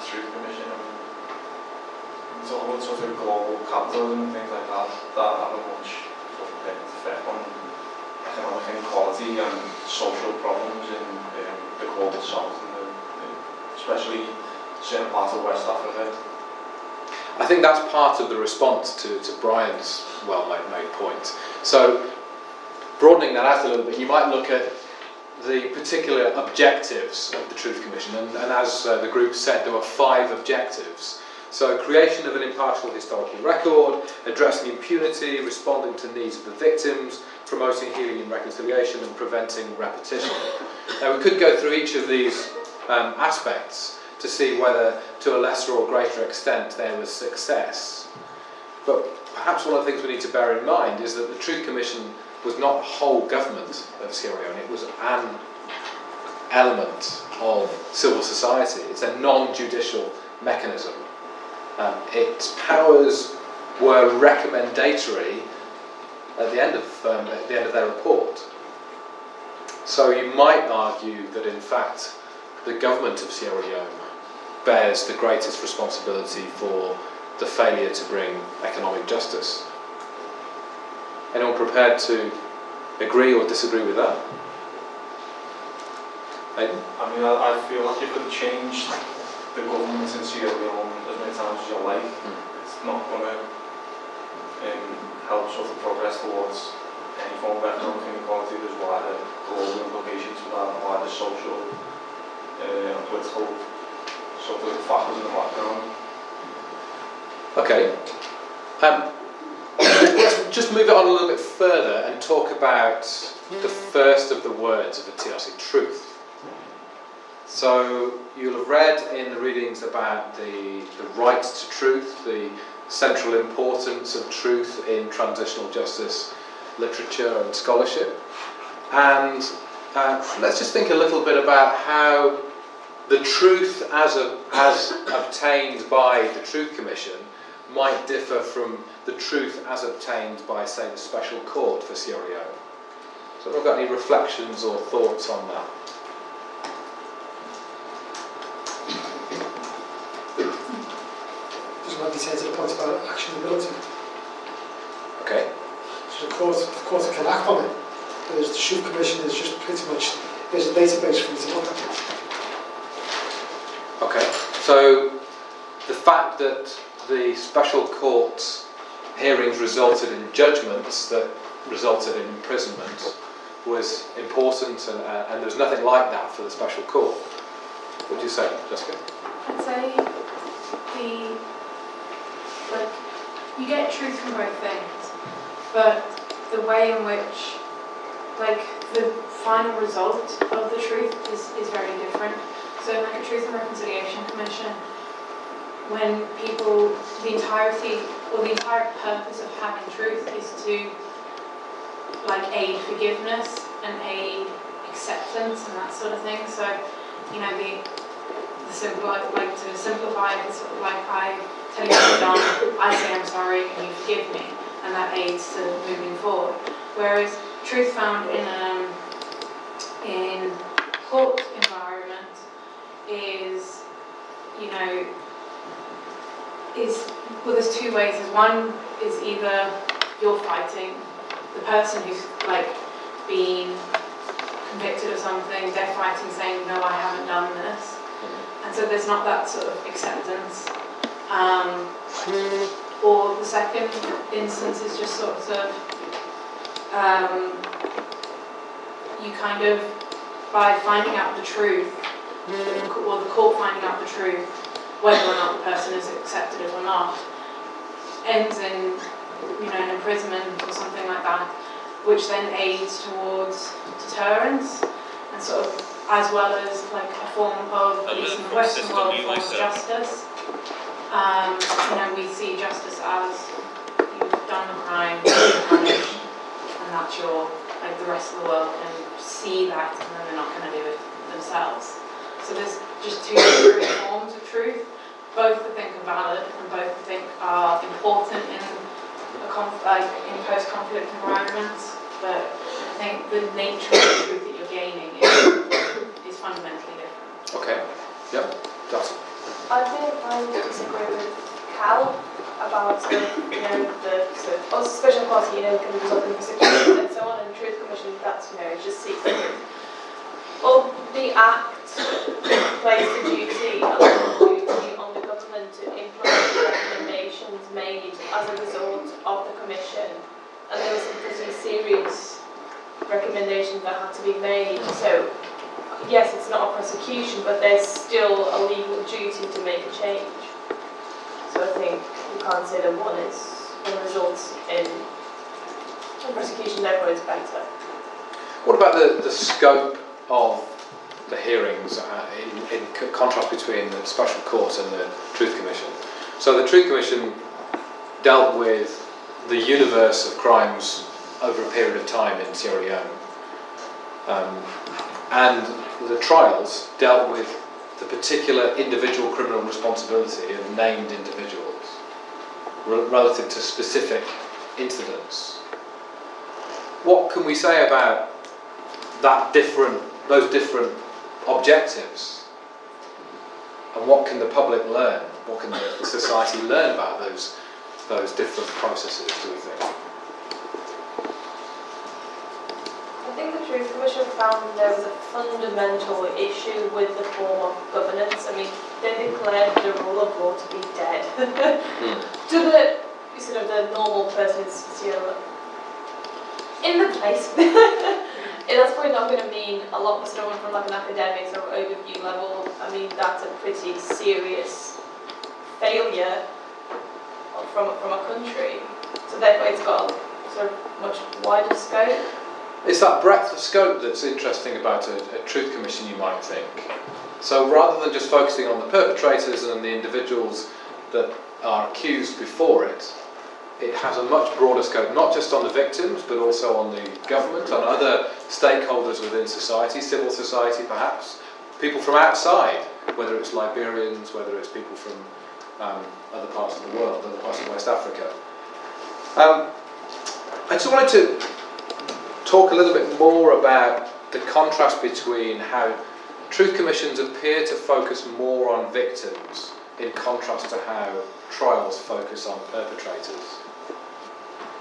Truth Commission. I mean, it's all about sort of global capitalism and things like that have a much sort of effect on economic inequality and social problems in the global south, and especially certain parts of West Africa. I think that's part of the response to Brian's well-made point. So, broadening that out a little bit, you might look at the particular objectives of the Truth Commission, and as the group said, there were 5 objectives. So, creation of an impartial historical record, addressing impunity, responding to needs of the victims, promoting healing and reconciliation, and preventing repetition. Now, we could go through each of these aspects to see whether, to a lesser or greater extent, there was success. But perhaps one of the things we need to bear in mind is that the Truth Commission was not the whole government of Sierra Leone, it was an element of civil society. It's a non-judicial mechanism. Its powers were recommendatory at the end of their report. So you might argue that in fact the government of Sierra Leone bears the greatest responsibility for the failure to bring economic justice. Anyone prepared to agree or disagree with that? Aidan? I mean, I feel like you could change the government in Sierra Leone as many times as you like. It's not going to help sort of progress towards any form of economic inequality. There's wider global implications for that, and wider social and political sort of factors in the background. Okay. Let's just move it on a little bit further and talk about the first of the words of the TRC, truth. So you'll have read in the readings about the right to truth, the central importance of truth in transitional justice literature and scholarship. And let's just think a little bit about how the truth as obtained by the Truth Commission might differ from the truth as obtained by, say, the Special Court for Sierra Leone. So have I got any reflections or thoughts on that? Just want to say to the point about actionability. Okay. So of course it can act on it. Whereas the Truth Commission is just pretty much, there's a database for you to look at. Okay, so the fact that the Special Court's hearings resulted in judgments that resulted in imprisonment was important, and there was nothing like that for the Special Court. What would you say, Jessica? I'd say you get truth from both things, but the way in which, the final result of the truth is very different. So in a Truth and Reconciliation Commission, when people, the entire purpose of having truth is to aid forgiveness and aid acceptance and that sort of thing. So, to simplify it, it's sort of like I tell you what I've done, I say I'm sorry and you forgive me, and that aids to moving forward. Whereas truth found in court environment is, there's two ways. One is either you're fighting, the person who's been convicted of something, they're fighting saying, no, I haven't done this. And so there's not that sort of acceptance. Or the second instance is just sort of, you kind of, by finding out the truth, or the court finding out the truth, whether or not the person has accepted it or not, ends in, you know, an imprisonment or something like that, which then aids towards deterrence and sort of, as well as like a form of, at least in the Western world, a form of justice. You know, we see justice as you've done the crime, you're punished, and that's your, like the rest of the world can see that, and then they're not going to do it themselves. So there's just two different forms of truth, both I think are valid and both I think are important in in post-conflict environments, but I think the nature of the truth that you're gaining is fundamentally different. Okay. Yep. That's it. I think I would disagree with Cal about sort of, you know, the sort of special party, you know, can result in persecution and so on, and the Truth Commission, that's, you know, it just seeks the truth. Well, the Act places the duty on the government to implement the recommendations made as a result of the Commission, and there were some pretty serious recommendations that had to be made, so yes, it's not a prosecution, but there's still a legal duty to make a change. So I think you can't say that one results in prosecution, therefore it's better. What about the scope of the hearings in contrast between the Special Court and the Truth Commission? So the Truth Commission dealt with the universe of crimes over a period of time in Sierra Leone. And the trials dealt with the particular individual criminal responsibility of named individuals relative to specific incidents. What can we say about those different objectives? And what can the public learn? What can the society learn about those different processes, do we think? I think the Truth Commission found there was a fundamental issue with the form of governance. I mean, they declared the rule of law to be dead. To the sort of the normal person in the place. That's probably not going to mean a lot for someone from like an academic or overview level. I mean, that's a pretty serious failure from a country. So therefore, it's got a sort of much wider scope. It's that breadth of scope that's interesting about a Truth Commission, you might think. So rather than just focusing on the perpetrators and the individuals that are accused before it, it has a much broader scope, not just on the victims, but also on the government, on other stakeholders within society, civil society perhaps, people from outside, whether it's Liberians, whether it's people from other parts of the world, other parts of West Africa. I just wanted to talk a little bit more about the contrast between how Truth Commissions appear to focus more on victims in contrast to how trials focus on perpetrators.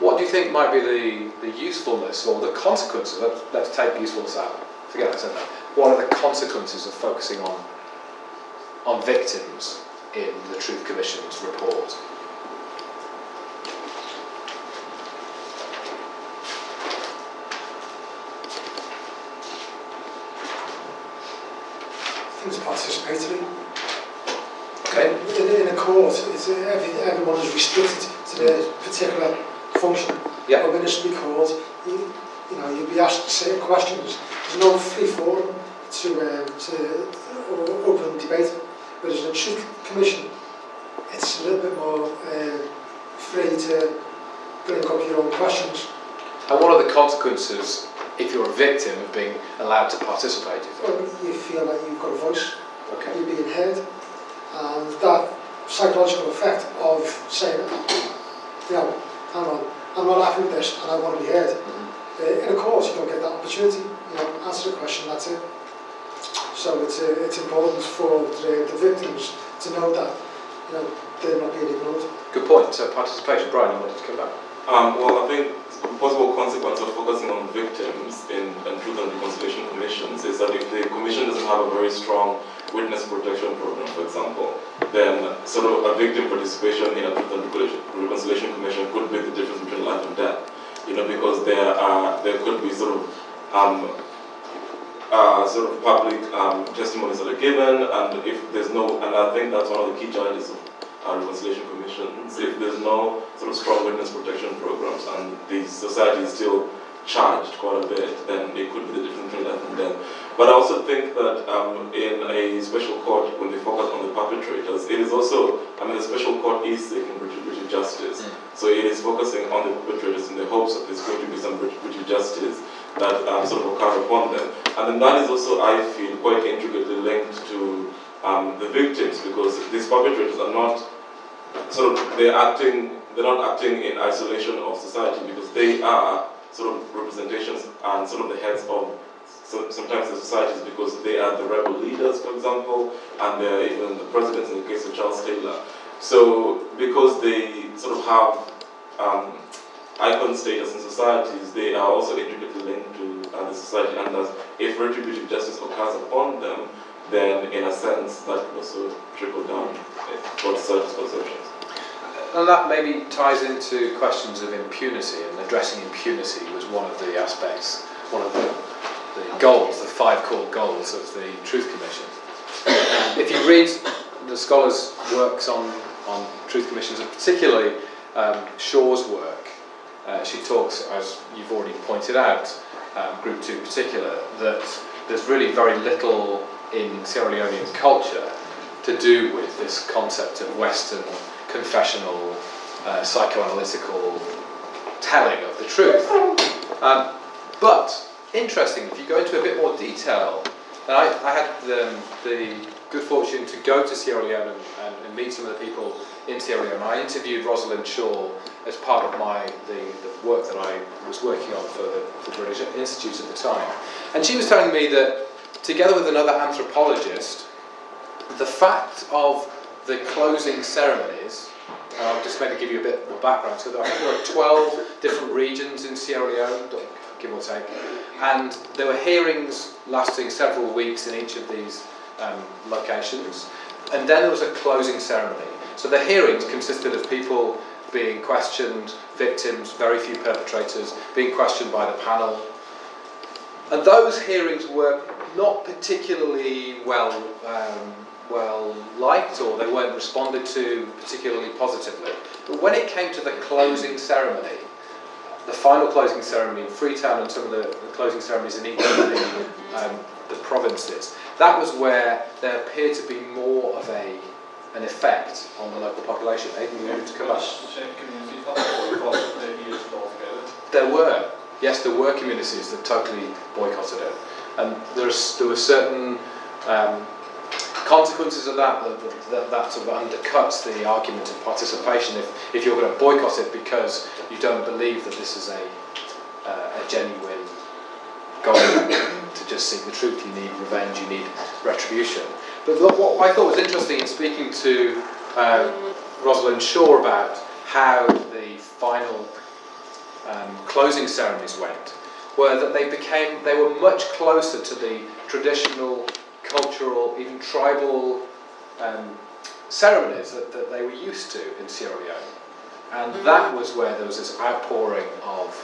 What do you think might be the usefulness or the consequences? Let's take usefulness out. Forget I said that. What are the consequences of focusing on victims in the Truth Commission's report? Things participatory. Okay. In a court, everyone is restricted to their particular function. Yeah. But when it's be court, you'll be asked certain questions. There's no free forum to open debate. Whereas in the Truth Commission, it's a little bit more free to bring up your own questions. And what are the consequences if you're a victim of being allowed to participate? Well, you feel like you've got a voice, okay. You're being heard, and that psychological effect of saying, I'm not happy with this and I want to be heard. In a court, you don't get that opportunity. Answer the question, that's it. So it's important for the victims to know that they're not being ignored. Good point. So participation. Brian, you wanted to come back? Well, I think a possible consequence of focusing on victims in Truth and Reconciliation Commissions is that if the Commission doesn't have a very strong witness protection program, for example, then sort of a victim participation in a Truth and Reconciliation Commission could make the difference between life and death. You know, because there could be sort of public testimonies that are given, and if there's no, and I think that's one of the key challenges of reconciliation commissions. If there's no sort of strong witness protection programs and the society is still charged quite a bit, then it could be the difference between life and death. But I also think that in a special court, when they focus on the perpetrators, it is also, the special court is seeking retributive justice. So it is focusing on the perpetrators in the hopes that there's going to be some retributive justice that sort of occurs upon them. And then that is also, I feel, quite intricately linked to the victims, because these perpetrators are not they're not acting in isolation of society, because they are sort of representations and sort of the heads of sometimes the societies, because they are the rebel leaders, for example, and they're even the presidents in the case of Charles Taylor. So because they sort of have icon status in societies, they are also intricately linked to the society, and thus if retributive justice occurs upon them, then in a sense that can also trickle down for society's perceptions. And that maybe ties into questions of impunity, and addressing impunity was one of the aspects, one of the goals, the 5 core goals of the Truth Commission. If you read the scholars' works on Truth Commissions, and particularly Shaw's work, she talks, as you've already pointed out, Group 2 in particular, that there's really very little in Sierra Leonean culture to do with this concept of Western confessional, psychoanalytical telling of the truth. But interesting, if you go into a bit more detail, and I had the good fortune to go to Sierra Leone and meet some of the people in Sierra Leone. I interviewed Rosalind Shaw as part of the work that I was working on for the British Institute at the time. And she was telling me that, together with another anthropologist, the fact of the closing ceremonies, and I'll just maybe give you a bit more background, so I think there are 12 different regions in Sierra Leone, give or take, and there were hearings lasting several weeks in each of these locations, and then there was a closing ceremony. So the hearings consisted of people being questioned, victims, very few perpetrators, being questioned by the panel. And those hearings were not particularly well liked, or they weren't responded to particularly positively. But when it came to the closing ceremony, the final closing ceremony in Freetown and some of the closing ceremonies in each of the provinces, that was where there appeared to be more of an effect on the local population. Aidan, you wanted to come up? There were. Yes, there were communities that totally boycotted it. And there were certain consequences of that sort of undercuts the argument of participation. If you're going to boycott it because you don't believe that this is a genuine goal to just seek the truth, you need revenge, you need retribution. But look, what I thought was interesting in speaking to Rosalind Shaw about how the final closing ceremonies went, were that they were much closer to the traditional, cultural, even tribal ceremonies that they were used to in Sierra Leone. And that was where there was this outpouring of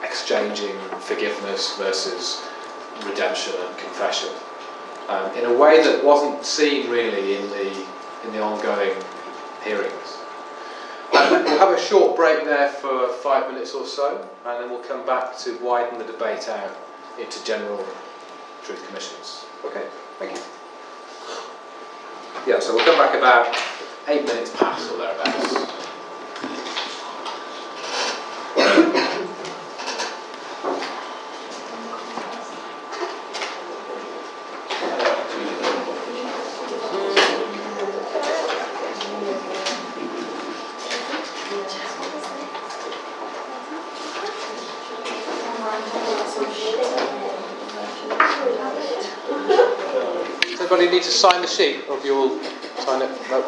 exchanging forgiveness versus redemption and confession, in a way that wasn't seen really in the ongoing hearings. We'll have a short break there for 5 minutes or so, and then we'll come back to widen the debate out into general truth commissions. Okay, thank you. Yeah, so we'll come back about 8 minutes past or thereabouts. Anybody need to sign the sheet, or have you all signed it? No.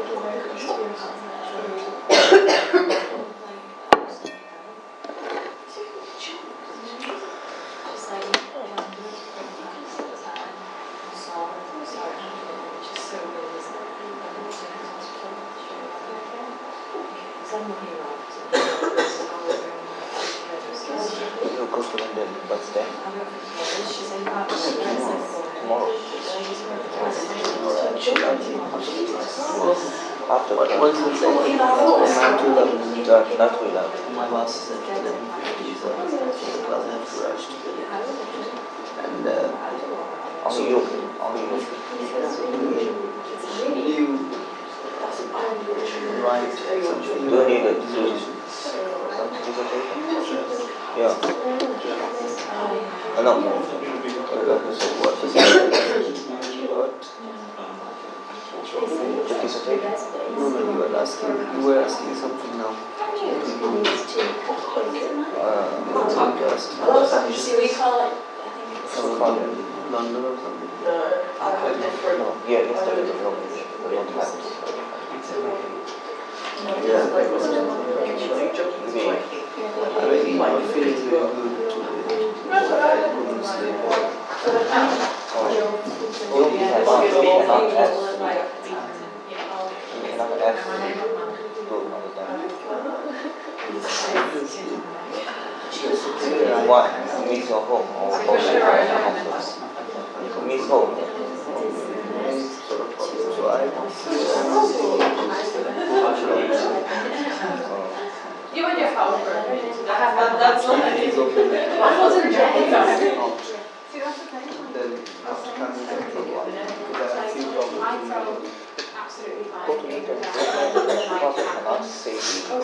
You'll go to London, what's that? Tomorrow. After what? What's the same? 9 to 11. Not to 11. My boss is at 11:50, so I'll have to rush to get it. And Only you. Only you. you write something. Do you need to do some presentation? Yeah. No. So what is What? the presentation? No, you were asking something now. From London or something. no, yeah, yesterday we don't have it. Yeah. Maybe I mean, my feeling is very good today. I couldn't sleep. you cannot ask. You cannot ask to understand. Why? You miss your home or office? You miss home. So I You and your phone. That's not it is open. Then after coming back to one, because I have few problems. absolutely fine. Go to the internet. Because you cannot say the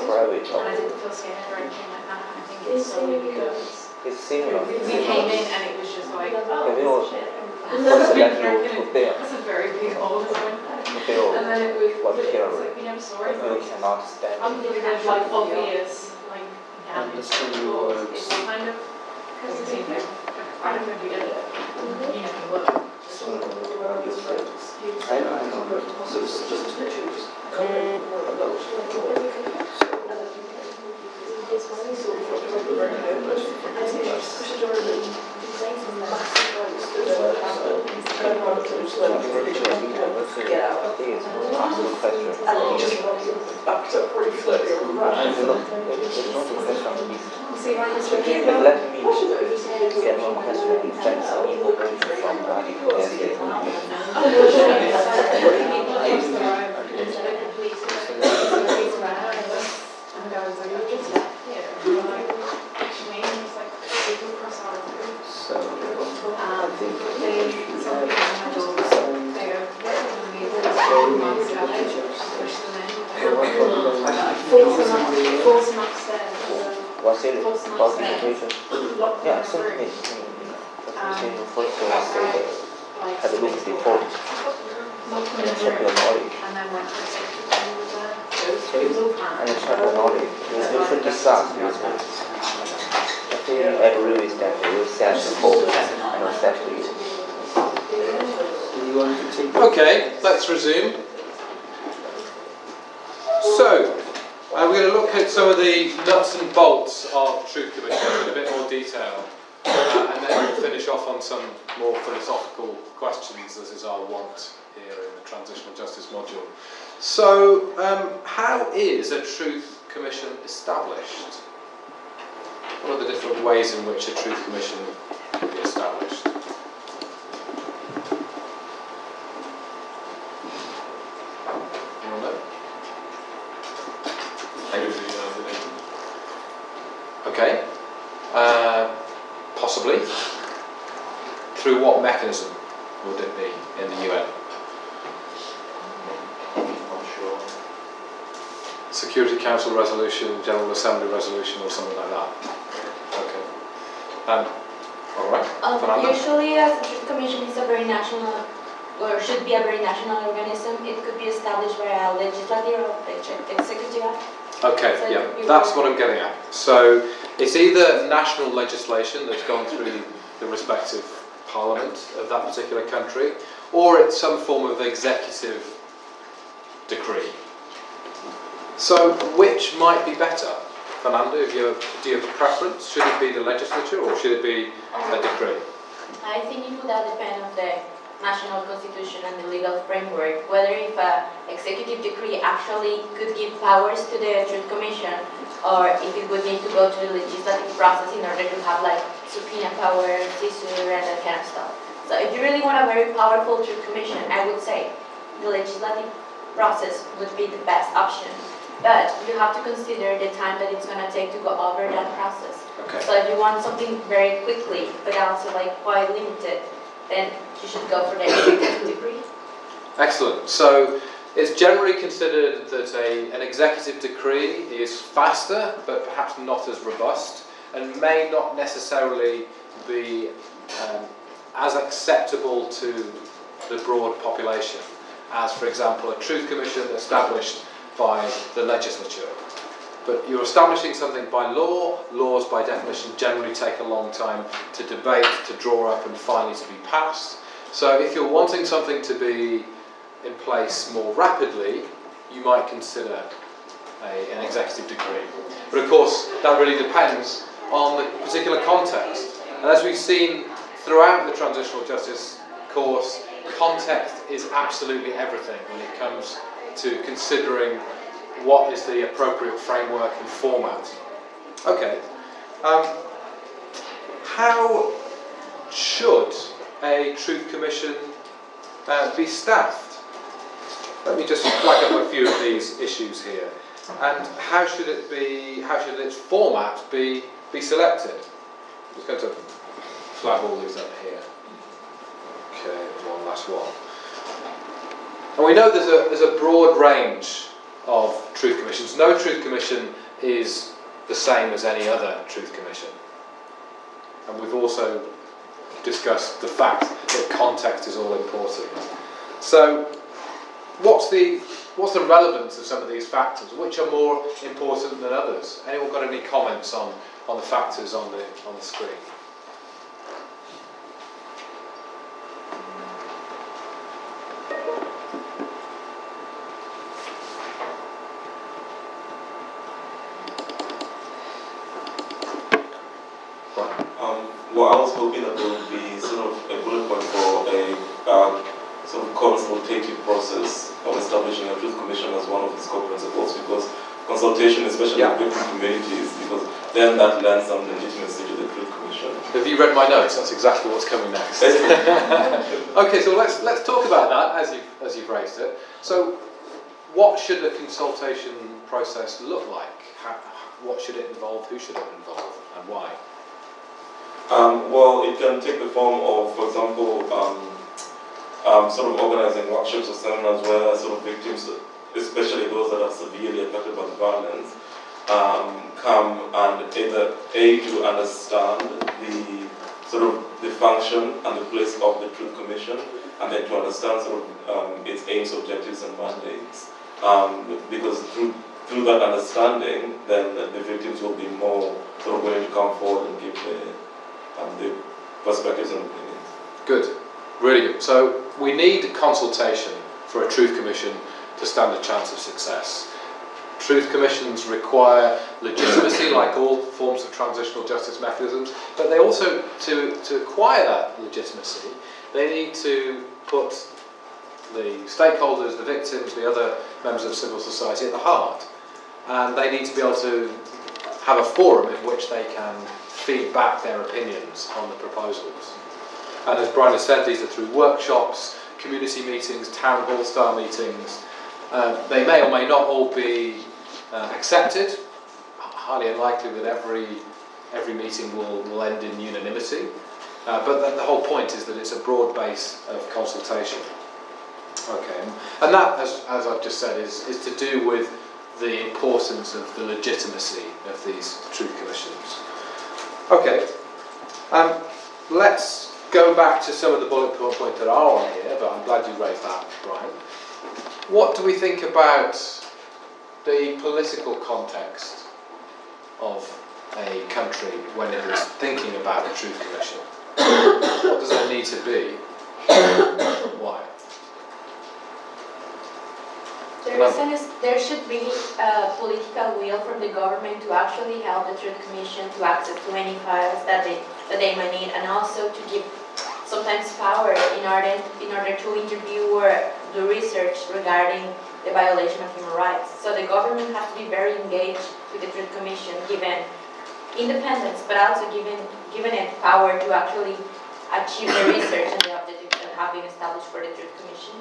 private And I of didn't feel scared or anything like that. I think it's solely because it's similar. we came in and it was just like, Have you oh, what's that you prepare? That's a very big hole. Prepare And then it was, what it's care like we never saw it. you cannot stand I'm thinking of like obvious, like damage. Understand your words. It's kind of, because it's in there. I don't know if you did it. You know, you look. I know. So it's just to choose. Let me get one question and thanks for information from So I think they should have some what's it about the situation? Yeah, simply you first have a look at the report and check your knowledge. And check your knowledge. You should discuss with me. I think I agree with that. You will set the goal and will set to you. Do you want to take? Okay, let's resume. So, we're going to look at some of the nuts and bolts of Truth Commission in a bit more detail. And then we'll finish off on some more philosophical questions, as is our want here in the Transitional Justice module. So, how is a Truth Commission established? What are the different ways in which a Truth Commission can be established? Anyone know? Okay. Possibly. Through what mechanism would it be in the UN? I'm sure. Security Council resolution, General Assembly resolution, or something like that? Okay. All right. Fernanda? Usually, as the Truth Commission is a very national, or should be a very national organism, it could be established by a legislative or executive act. Okay, So yeah, you that's were- what I'm getting at. So it's either national legislation that's gone through the respective parliament of that particular country, or it's some form of executive decree. So, which might be better? Fernando, do you have a preference? Should it be the legislature or should it be a decree? I think it would all depend on the national constitution and the legal framework, whether if an executive decree actually could give powers to the Truth Commission, or if it would need to go to the legislative process in order to have like subpoena power, seizure, and that kind of stuff. So if you really want a very powerful Truth Commission, I would say the legislative process would be the best option. But you have to consider the time that it's going to take to go over that process. Okay. So if you want something very quickly, but also like quite limited, then you should go for the executive decree. Excellent. So it's generally considered that an executive decree is faster, but perhaps not as robust, and may not necessarily be as acceptable to the broad population as, for example, a Truth Commission established by the legislature. But you're establishing something by law. Laws, by definition, generally take a long time to debate, to draw up, and finally to be passed. So if you're wanting something to be in place more rapidly, you might consider an executive decree. But of course, that really depends on the particular context. And as we've seen throughout the transitional justice course, context is absolutely everything when it comes to considering what is the appropriate framework and format. Okay. How should a Truth Commission be staffed? Let me just flag up a few of these issues here. And how should it be? How should its format be selected? I'm just going to flag all these up here. Okay, one last one. And we know there's a broad range of Truth Commissions. No Truth Commission is the same as any other Truth Commission. And we've also discussed the fact that context is all important. So, what's the relevance of some of these factors? Which are more important than others? Anyone got any comments on the factors on the screen? What I was hoping that there would be sort of a bullet point for a sort of consultative process of establishing a Truth Commission as one of its core principles, because consultation, especially with victim communities, because then that lends some legitimacy to the Truth Commission. Have you read my notes? That's exactly what's coming next. Okay, so let's talk about that as you've raised it. So, what should a consultation process look like? What should it involve? Who should it involve, and why? Well, it can take the form of, for example, sort of organizing workshops or seminars where sort of victims, especially those that are severely affected by the violence, come and either to understand the sort of the function and the place of the Truth Commission, and then to understand sort of its aims, objectives, and mandates. Because through that understanding, then the victims will be more sort of willing to come forward and give the perspectives and opinions. Good, really good. So we need consultation for a Truth Commission to stand a chance of success. Truth Commissions require legitimacy, like all forms of transitional justice mechanisms, but they also, to acquire that legitimacy, they need to put the stakeholders, the victims, the other members of civil society at the heart. And they need to be able to have a forum in which they can feed back their opinions on the proposals. And as Brian has said, these are through workshops, community meetings, town hall style meetings. They may or may not all be accepted. Highly unlikely that every meeting will end in unanimity. But the whole point is that it's a broad base of consultation. Okay, and that, as I've just said, is to do with the importance of the legitimacy of these Truth Commissions. Okay, let's go back to some of the bullet points that are on here, but I'm glad you raised that, Brian. What do we think about the political context of a country when it is thinking about the Truth Commission? What does that need to be? Why? There should be a political will from the government to actually help the Truth Commission to access to any files that they might need, and also to give sometimes power in order to interview or do research regarding the violation of human rights. So the government has to be very engaged with the Truth Commission, given independence, but also given it power to actually achieve the research and the objectives that have been established for the Truth Commission.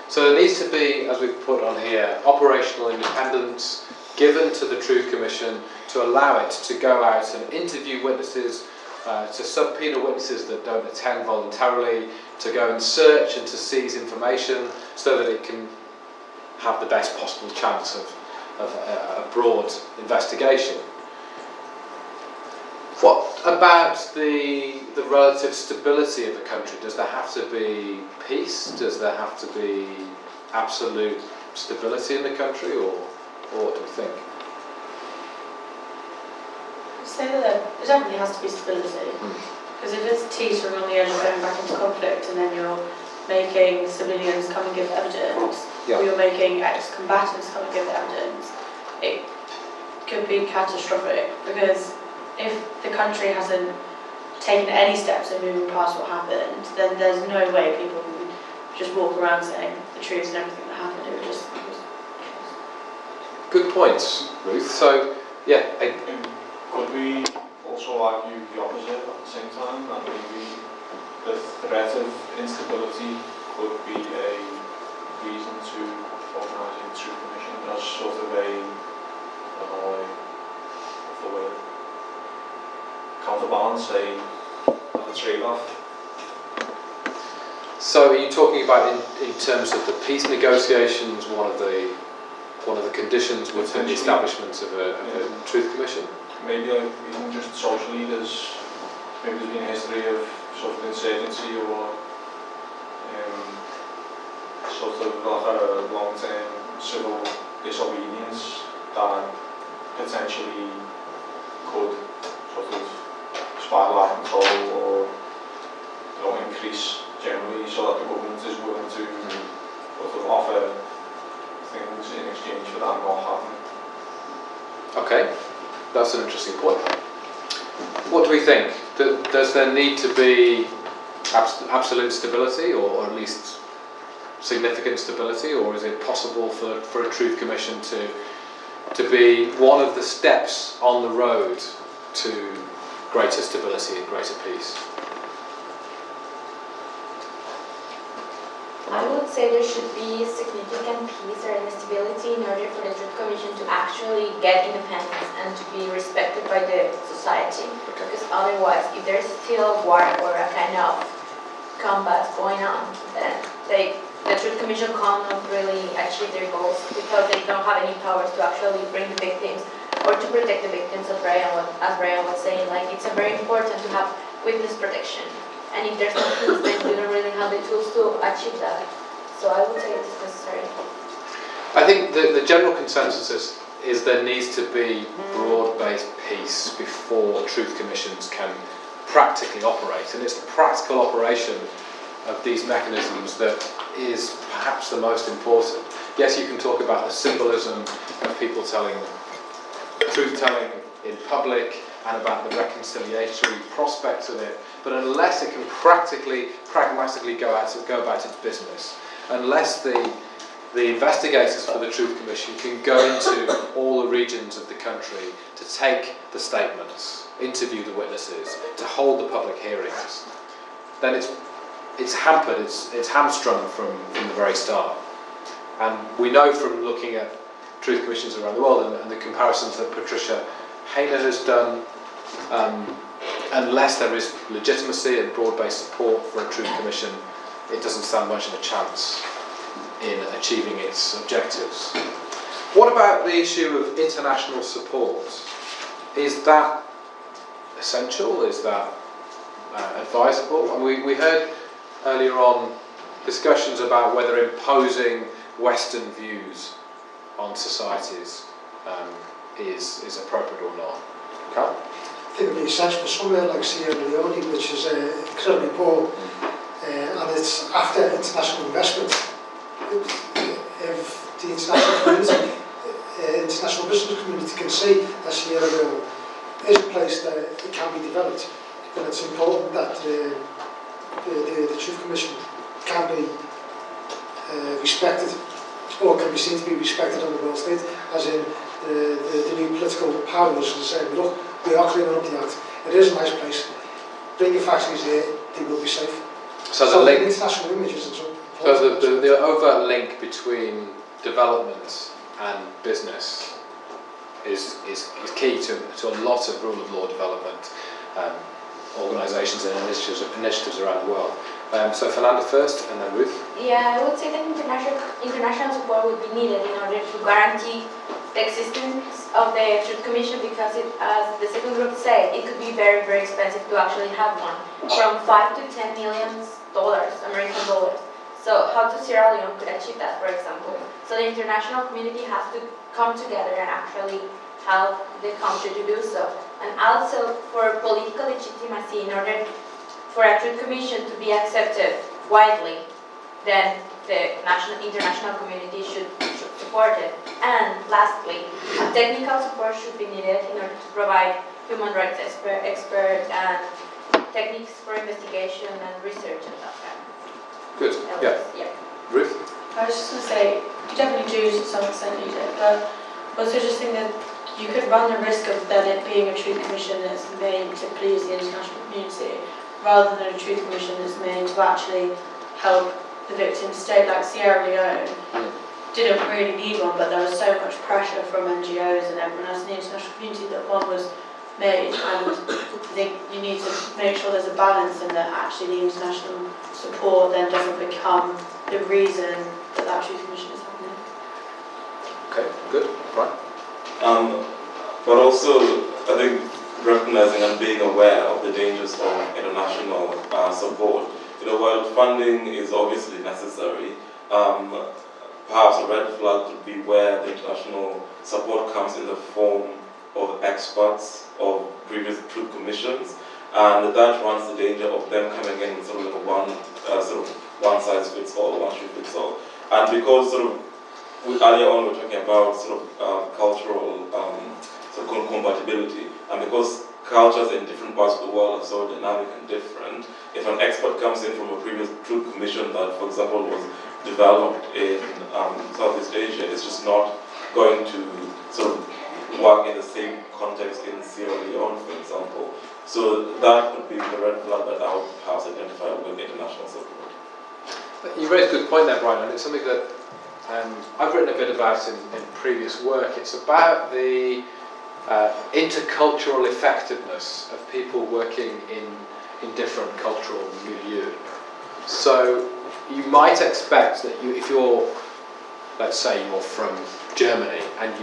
So there needs to be, as we've put on here, operational independence given to the Truth Commission to allow it to go out and interview witnesses, to subpoena witnesses that don't attend voluntarily, to go and search and to seize information so that it can have the best possible chance of a broad investigation. What about the relative stability of the country? Does there have to be peace? Does there have to be absolute stability in the country, or what do you think? I'd say that there definitely has to be stability. Because if it's teetering on the edge of going back into conflict, and then you're making civilians come and give evidence, or you're making ex-combatants come and give evidence, it could be catastrophic. Because if the country hasn't taken any steps in moving past what happened, then there's no way people can just walk around saying the truth and everything that happened. It would just... Good points, Ruth. So, yeah. Could we also argue the opposite at the same time, that maybe the threat of instability could be a reason to organise a Truth Commission as sort of a, what's the word, counterbalance, a trade-off? So are you talking about in terms of the peace negotiations, one of the conditions was the establishment of a Truth Commission? Maybe like even just socially, maybe there's been a history of sort of insurgency or sort of like a long-term civil disobedience that potentially could sort of spiral out of control or increase generally, so that the government is willing to sort of offer things in exchange for that not happening. Okay, that's an interesting point. What do we think? Does there need to be absolute stability, or at least significant stability, or is it possible for a Truth Commission to be one of the steps on the road to greater stability and greater peace? I would say there should be significant peace or instability in order for the Truth Commission to actually get independence and to be respected by the society. Okay. Because otherwise, if there's still a war or a kind of combat going on, then the Truth Commission cannot really achieve their goals because they don't have any powers to actually bring the victims or to protect the victims, as Brian was saying. Like, it's very important to have witness protection. And if there's no peace, then you don't really have the tools to achieve that. So I would say it's necessary. I think the general consensus is there needs to be broad-based peace before Truth Commissions can practically operate. And it's the practical operation of these mechanisms that is perhaps the most important. Yes, you can talk about the symbolism of people telling truth-telling in public and about the reconciliatory prospects of it, but unless it can pragmatically go about its business, unless the investigators for the Truth Commission can go into all the regions of the country to take the statements, interview the witnesses, to hold the public hearings, then it's hampered, it's hamstrung from the very start. And we know from looking at Truth Commissions around the world and the comparisons that Patricia Hayner has done, unless there is legitimacy and broad-based support for a Truth Commission, it doesn't stand much of a chance in achieving its objectives. What about the issue of international support? Is that essential? Is that advisable? And we heard earlier on discussions about whether imposing Western views on societies is appropriate or not. Carl? I think it would be essential for somewhere like Sierra Leone, which is incredibly poor, and it's after international investment. If the international community, international business community can see that Sierra Leone is a place that it can be developed, and it's important that the Truth Commission can be respected, or can be seen to be respected on the world stage, as in the new political powers and saying, look, we are cleaning up the act. It is a nice place. Bring your factories here, they will be safe. So the link, international images and so on. so the overt link between development and business is key to a lot of rule of law development organisations and initiatives around the world. So Fernanda first, and then Ruth. Yeah, I would say that international support would be needed in order to guarantee the existence of the Truth Commission, because as the second group said, it could be very, very expensive to actually have one, from $5 to $10 million American dollars. So how does Sierra Leone could achieve that, for example? So the international community has to come together and actually help the country to do so. And also for political legitimacy, in order for a Truth Commission to be accepted widely, then the international community should support it. And lastly, technical support should be needed in order to provide human rights experts and techniques for investigation and research and that kind of. Good. Yeah. Ruth? I was just going to say, you definitely do to some extent need it, but also just think that you could run the risk of then it being a Truth Commission that's made to please the international community, rather than a Truth Commission that's made to actually help the victim state. Like Sierra Leone didn't really need one, but there was so much pressure from NGOs and everyone else in the international community that one was made, and I think you need to make sure there's a balance in that actually the international support then doesn't become the reason that that Truth Commission is happening. Okay, good. Right. But also, I think recognizing and being aware of the dangers of international support. While funding is obviously necessary, perhaps a red flag could be where the international support comes in the form of experts of previous Truth Commissions, and that runs the danger of them coming in with sort of one size fits all, one shoe fits all. And because earlier on we were talking about cultural compatibility, and because cultures in different parts of the world are so dynamic and different, if an expert comes in from a previous Truth Commission that, for example, was developed in Southeast Asia, it's just not going to work in the same context in Sierra Leone, for example. So that could be the red flag that I would perhaps identify with international support. You raised a good point there, Brian, and it's something that I've written a bit about in previous work. It's about the intercultural effectiveness of people working in different cultural milieu. So you might expect that if you're, let's say you're from Germany and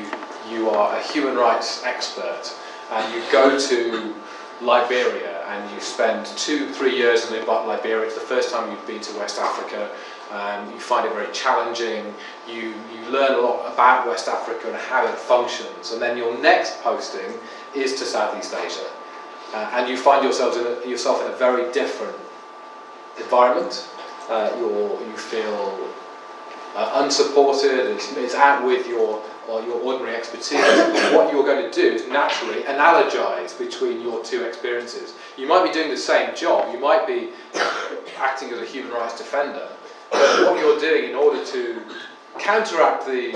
you are a human rights expert and you go to Liberia and you spend 2-3 years in Liberia, it's the first time you've been to West Africa, you find it very challenging, you learn a lot about West Africa and how it functions, and then your next posting is to Southeast Asia, and you find yourself in a very different environment. You feel unsupported, it's out with your ordinary expertise. What you're going to do is naturally analogize between your two experiences. You might be doing the same job, you might be acting as a human rights defender, but what you're doing in order to counteract the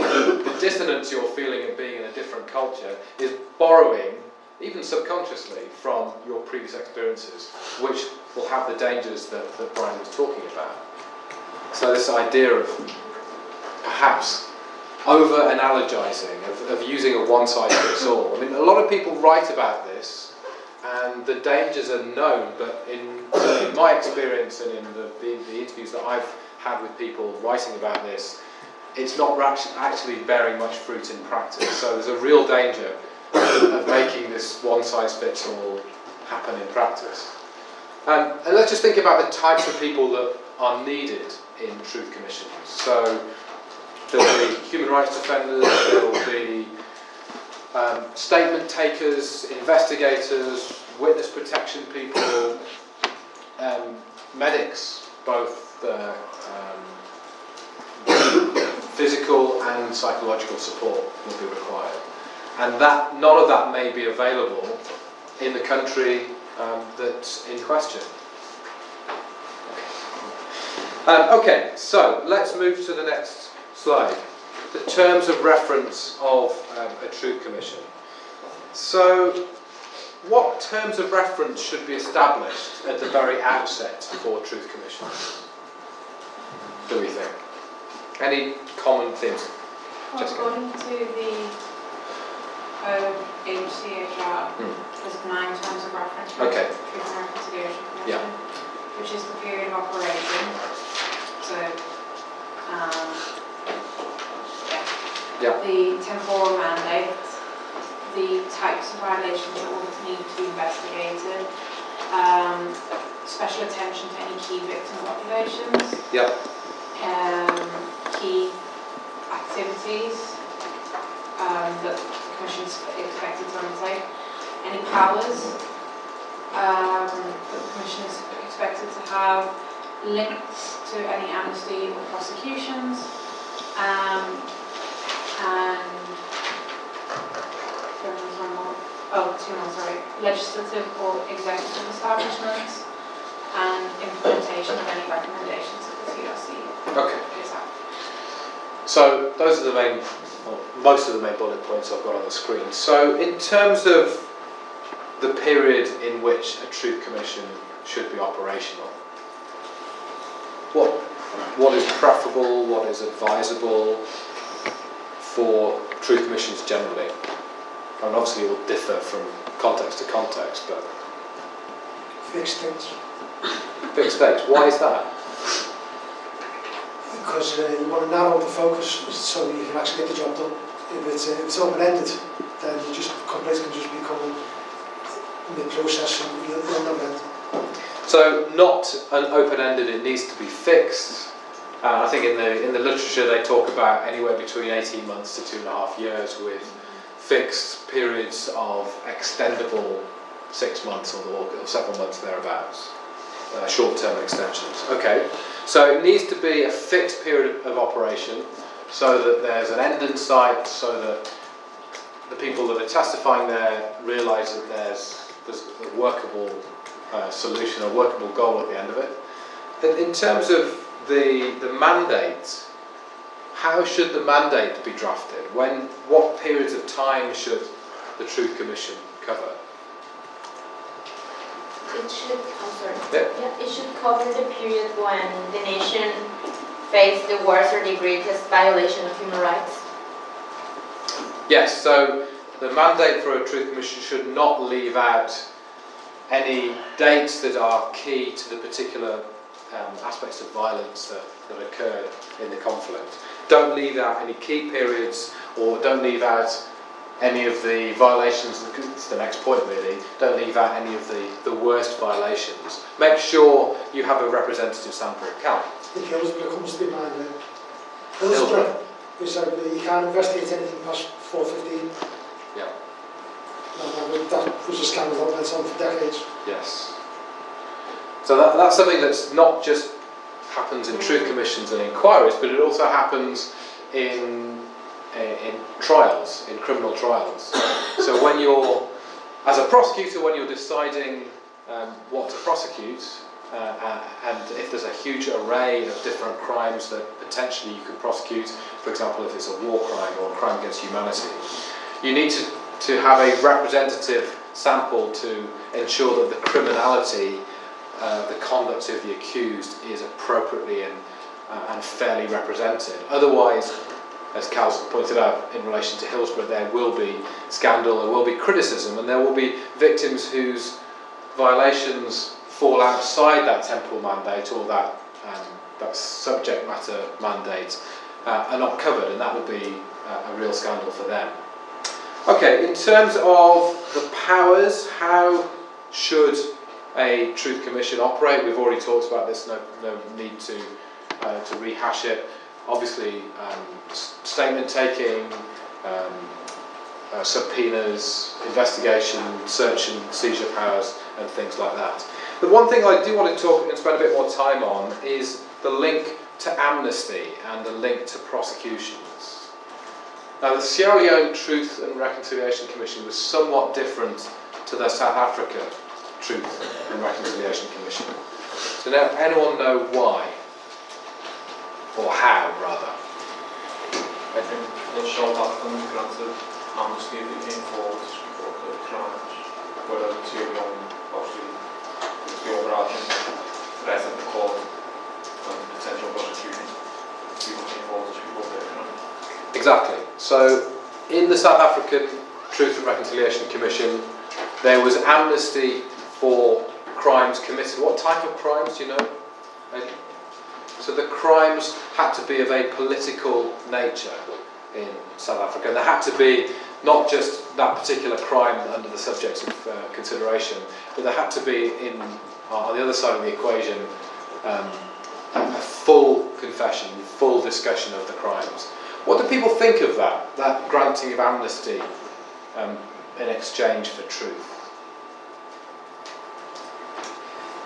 dissonance you're feeling of being in a different culture is borrowing, even subconsciously, from your previous experiences, which will have the dangers that Brian was talking about. So this idea of perhaps over-analogizing, of using a one-size-fits-all. I mean, a lot of people write about this, and the dangers are known, but in my experience and in the interviews that I've had with people writing about this, it's not actually bearing much fruit in practice. So there's a real danger of making this one-size-fits-all happen in practice. And let's just think about the types of people that are needed in Truth Commissions. So there will be human rights defenders, there will be statement takers, investigators, witness protection people, medics, both physical and psychological support will be required. And that none of that may be available in the country that's in question. Okay, so let's move to the next slide. The terms of reference of a Truth Commission. So, what terms of reference should be established at the very outset for Truth Commission? Do we think? Any common themes? According to the HCHR, there's 9 terms of reference for Okay. Truth and Reconciliation Commission, Yeah. which is the period of operation. So, Yeah. the temporal mandate, the types of violations that will need to be investigated, special attention to any key victim populations, Yeah. key activities that the Commission is expected to undertake, any powers that the Commission is expected to have linked to any amnesty or prosecutions, and legislative or executive establishments, and implementation of any recommendations of the TRC. Okay. Is that? So those are the main, well, most of the main bullet points I've got on the screen. So in terms of the period in which a Truth Commission should be operational, what is preferable, what is advisable for Truth Commissions generally? And obviously it will differ from context to context, but... Fixed dates. Fixed dates, why is that? Because you want to narrow the focus so you can actually get the job done. If it's open-ended, then complaints can just become mid-process and you'll never end. So not an open-ended, it needs to be fixed. I think in the literature they talk about anywhere between 18 months to 2.5 years with fixed periods of extendable 6 months or several months thereabouts. Short-term extensions. Okay, so it needs to be a fixed period of operation so that there's an end in sight, so that the people that are testifying there realise that there's a workable solution, a workable goal at the end of it. In terms of the mandate, how should the mandate be drafted? What periods of time should the Truth Commission cover? It should it should cover the period when the nation faced the worst or the greatest violation of human rights. Yes, so the mandate for a Truth Commission should not leave out any dates that are key to the particular aspects of violence that occurred in the conflict. Don't leave out any key periods, or don't leave out any of the violations. It's the next point really. Don't leave out any of the worst violations. Make sure you have a representative sample account. I think Hillsborough comes to mind. Hillsborough, we said you can't investigate anything past 4:15. Yeah. That was a scandal that went on for decades. Yes. So that's something that's not just happens in Truth Commissions and inquiries, but it also happens in trials, in criminal trials. So when you're, as a prosecutor, when you're deciding what to prosecute, and if there's a huge array of different crimes that potentially you could prosecute, for example, if it's a war crime or a crime against humanity, you need to have a representative sample to ensure that the criminality, the conduct of the accused is appropriately and fairly represented. Otherwise, as Cal's pointed out in relation to Hillsborough, there will be scandal, there will be criticism, and there will be victims whose violations fall outside that temporal mandate or that subject matter mandate are not covered, and that would be a real scandal for them. Okay, in terms of the powers, how should a Truth Commission operate? We've already talked about this, no need to rehash it. Obviously, statement taking, subpoenas, investigation, search and seizure powers, and things like that. The one thing I do want to talk and spend a bit more time on is the link to amnesty and the link to prosecutions. Now, the Sierra Leone Truth and Reconciliation Commission was somewhat different to the South Africa Truth and Reconciliation Commission. So now, anyone know why? Or how, rather? I think the South African granted amnesty that came forward to speak about the crimes, whereas in Sierra Leone, obviously, the overarching threat at the court and potential prosecution, people came forward to speak about their crimes. Exactly. So, in the South African Truth and Reconciliation Commission, there was amnesty for crimes committed. What type of crimes, do you know? So the crimes had to be of a political nature in South Africa, and there had to be not just that particular crime under the subject of consideration, but there had to be, on the other side of the equation, a full confession, full discussion of the crimes. What do people think of that granting of amnesty in exchange for truth?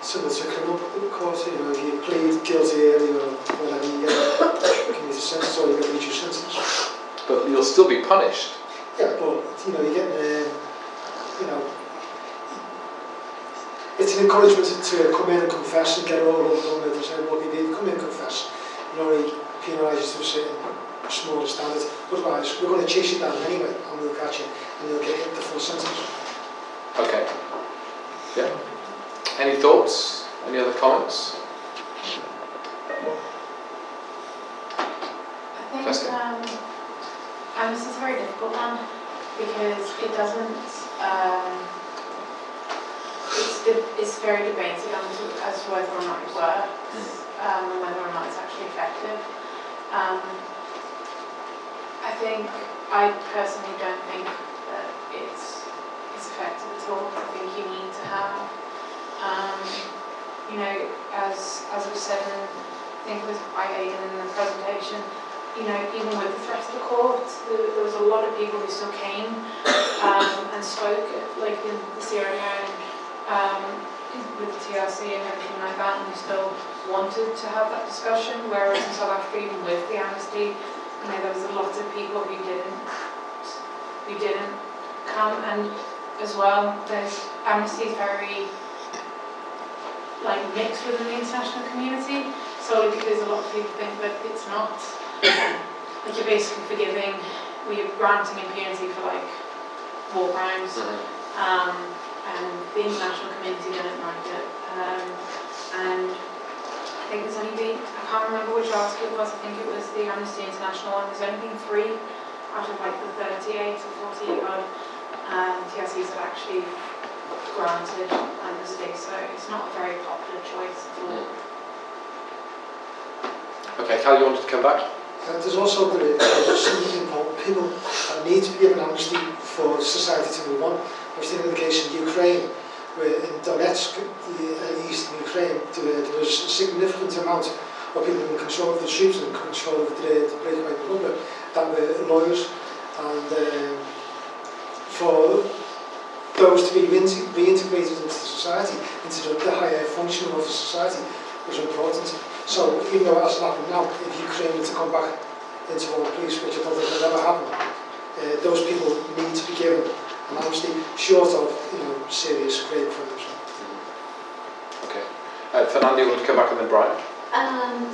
Similar to criminal court, you know, if you plead guilty early or whatever, you get commuted sentence or you get reduced sentence. But you'll still be punished. Yeah, but you know, you're getting, you know, it's an encouragement to come in and confess and get it all done with and say, look, if you come in and confess, you know, he penalises to a certain smaller standard. Otherwise, we're going to chase you down anyway and we'll catch you and you'll get the full sentence. Okay. Yeah. Any thoughts? Any other comments? I think amnesty is a very difficult one because it doesn't. It's very debated as to whether or not it works and whether or not it's actually effective. I personally don't think that it's effective at all. I think you need to have, you know, as was said in, I think it was by Aidan in the presentation, you know, even with the threat of the court, there was a lot of people who still came and spoke, like in the Sierra Leone, with the TRC and everything like that, and who still wanted to have that discussion, whereas in South Africa, even with the amnesty, you know, there was a lot of people who didn't come, and as well, there's amnesty is very like mixed within the international community, solely because a lot of people think that it's not, like you're basically forgiving, or you're granting impunity for like war crimes, and the international community didn't like it, and I think there's only been, I can't remember which article it was, I think it was the Amnesty International one, there's only been 3 out of like the 38 or 40 odd TRCs that actually granted amnesty, so it's not a very popular choice at all. Okay, Cal, you wanted to come back? There's also something important. People need to be given amnesty for society to move on. I've seen in the case of Ukraine, where in Donetsk, the eastern Ukraine, there was a significant amount of people in control of the troops and control of the breakaway republic that were lawyers, and for those to be reintegrated into society, into the higher function of the society, was important. So even though it hasn't happened now, if Ukraine were to come back into one place, which I don't think will ever happen, those people need to be given an amnesty, short of, you know, serious grave crimes. Okay. Fernando, you want to come back and then Brian?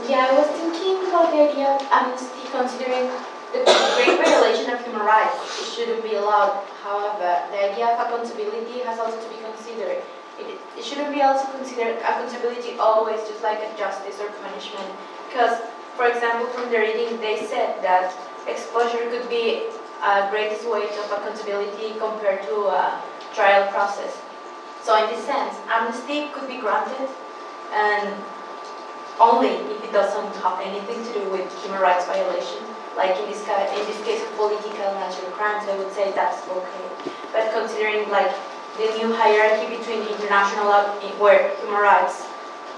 Yeah, I was thinking about the idea of amnesty considering the great violation of human rights. It shouldn't be allowed. However, the idea of accountability has also to be considered. It shouldn't be also considered accountability always just like a justice or punishment. Because, for example, from the reading, they said that exposure could be a greatest weight of accountability compared to a trial process. So in this sense, amnesty could be granted, and only if it doesn't have anything to do with human rights violation. Like in this case of political and natural crimes, I would say that's okay. But considering like the new hierarchy between international law, where human rights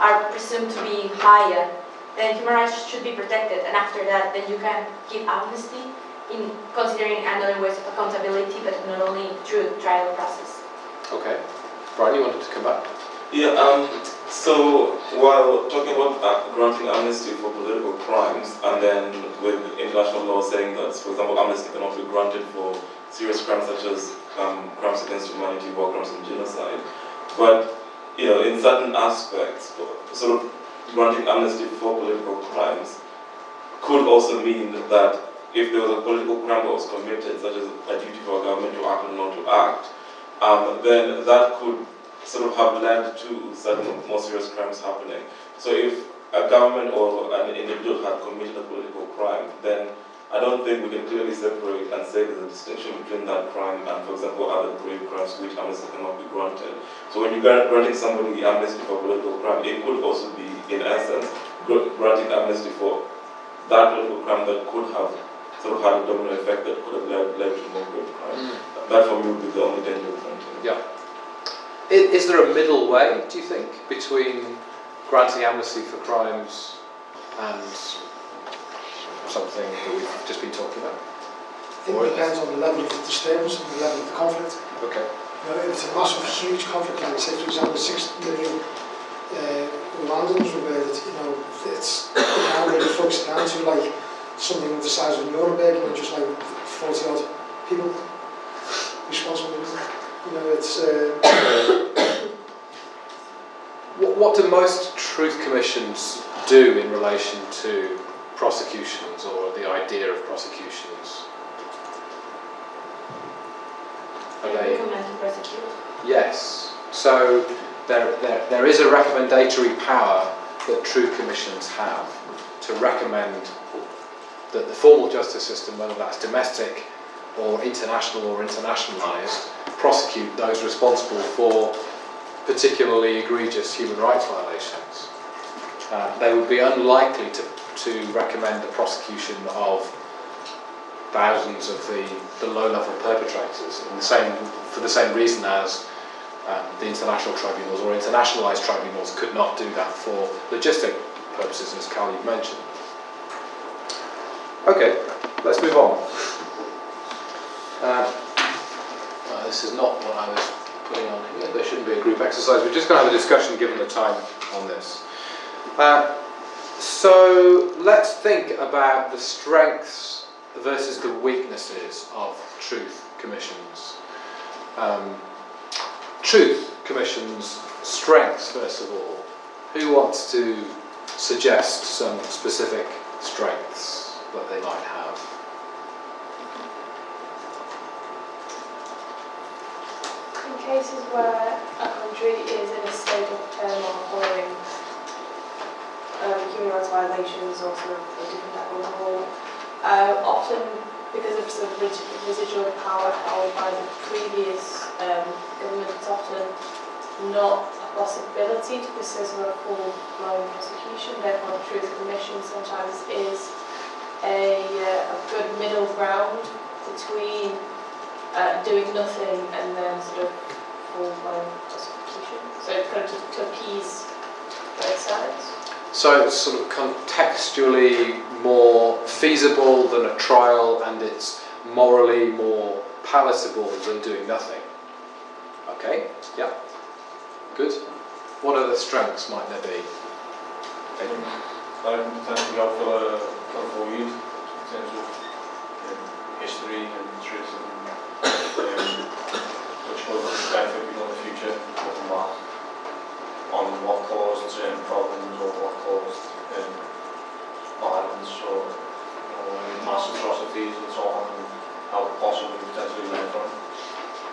are presumed to be higher, then human rights should be protected, and after that, then you can give amnesty in considering another ways of accountability, but not only through trial process. Okay. Brian, you wanted to come back? Yeah, So, while talking about granting amnesty for political crimes, and then with international law saying that, for example, amnesty cannot be granted for serious crimes such as crimes against humanity, war crimes, and genocide, but in certain aspects, sort of granting amnesty for political crimes could also mean that if there was a political crime that was committed, such as a duty for a government to act or not to act, then that could sort of have led to certain more serious crimes happening. So if a government or an individual had committed a political crime, then I don't think we can clearly separate and say there's a distinction between that crime and, for example, other grave crimes which amnesty cannot be granted. So when you're granting somebody amnesty for political crime, it could also be, in essence, granting amnesty for that political crime that could have sort of had a domino effect that could have led to more grave crimes. That for me would be the only danger of granting. Yeah. Is there a middle way, do you think, between granting amnesty for crimes and something that we've just been talking about? I think it depends on the level of the disturbance and the level of the conflict. Okay. If it's a massive, huge conflict, like say for example 6 million Rwandans were murdered, it's now really focused down to like something the size of Nuremberg, just like 40 odd people responsible. It's What do most truth commissions do in relation to prosecutions or the idea of prosecutions? They recommend to prosecute. Yes. So there is a recommendatory power that truth commissions have to recommend that the formal justice system, whether that's domestic or international or internationalised, prosecute those responsible for particularly egregious human rights violations. They would be unlikely to recommend the prosecution of thousands of the low-level perpetrators for the same reason as the international tribunals or internationalised tribunals could not do that for logistic purposes, as Carl, you've mentioned. Okay, let's move on. This is not what I was putting on here. There shouldn't be a group exercise. We're just going to have a discussion given the time on this. So let's think about the strengths versus the weaknesses of truth commissions. Truth commissions' strengths, first of all. Who wants to suggest some specific strengths that they might have? In cases where a country is in a state of turmoil following human rights violations or sort of a different level of war, often because of sort of residual power held by the previous government, it's often not a possibility to pursue sort of a full-blown prosecution. Therefore, the Truth Commission sometimes is a good middle ground between doing nothing and then sort of full-blown prosecution. So it's kind of to appease both sides. So it's sort of contextually more feasible than a trial, and it's morally more palatable than doing nothing. Okay, yeah, good. What other strengths might there be? I potentially help avoid in terms of history and truth which will benefit people in the future, looking back on what caused certain problems or what caused violence or mass atrocities and so on, and how possibly potentially learn from it.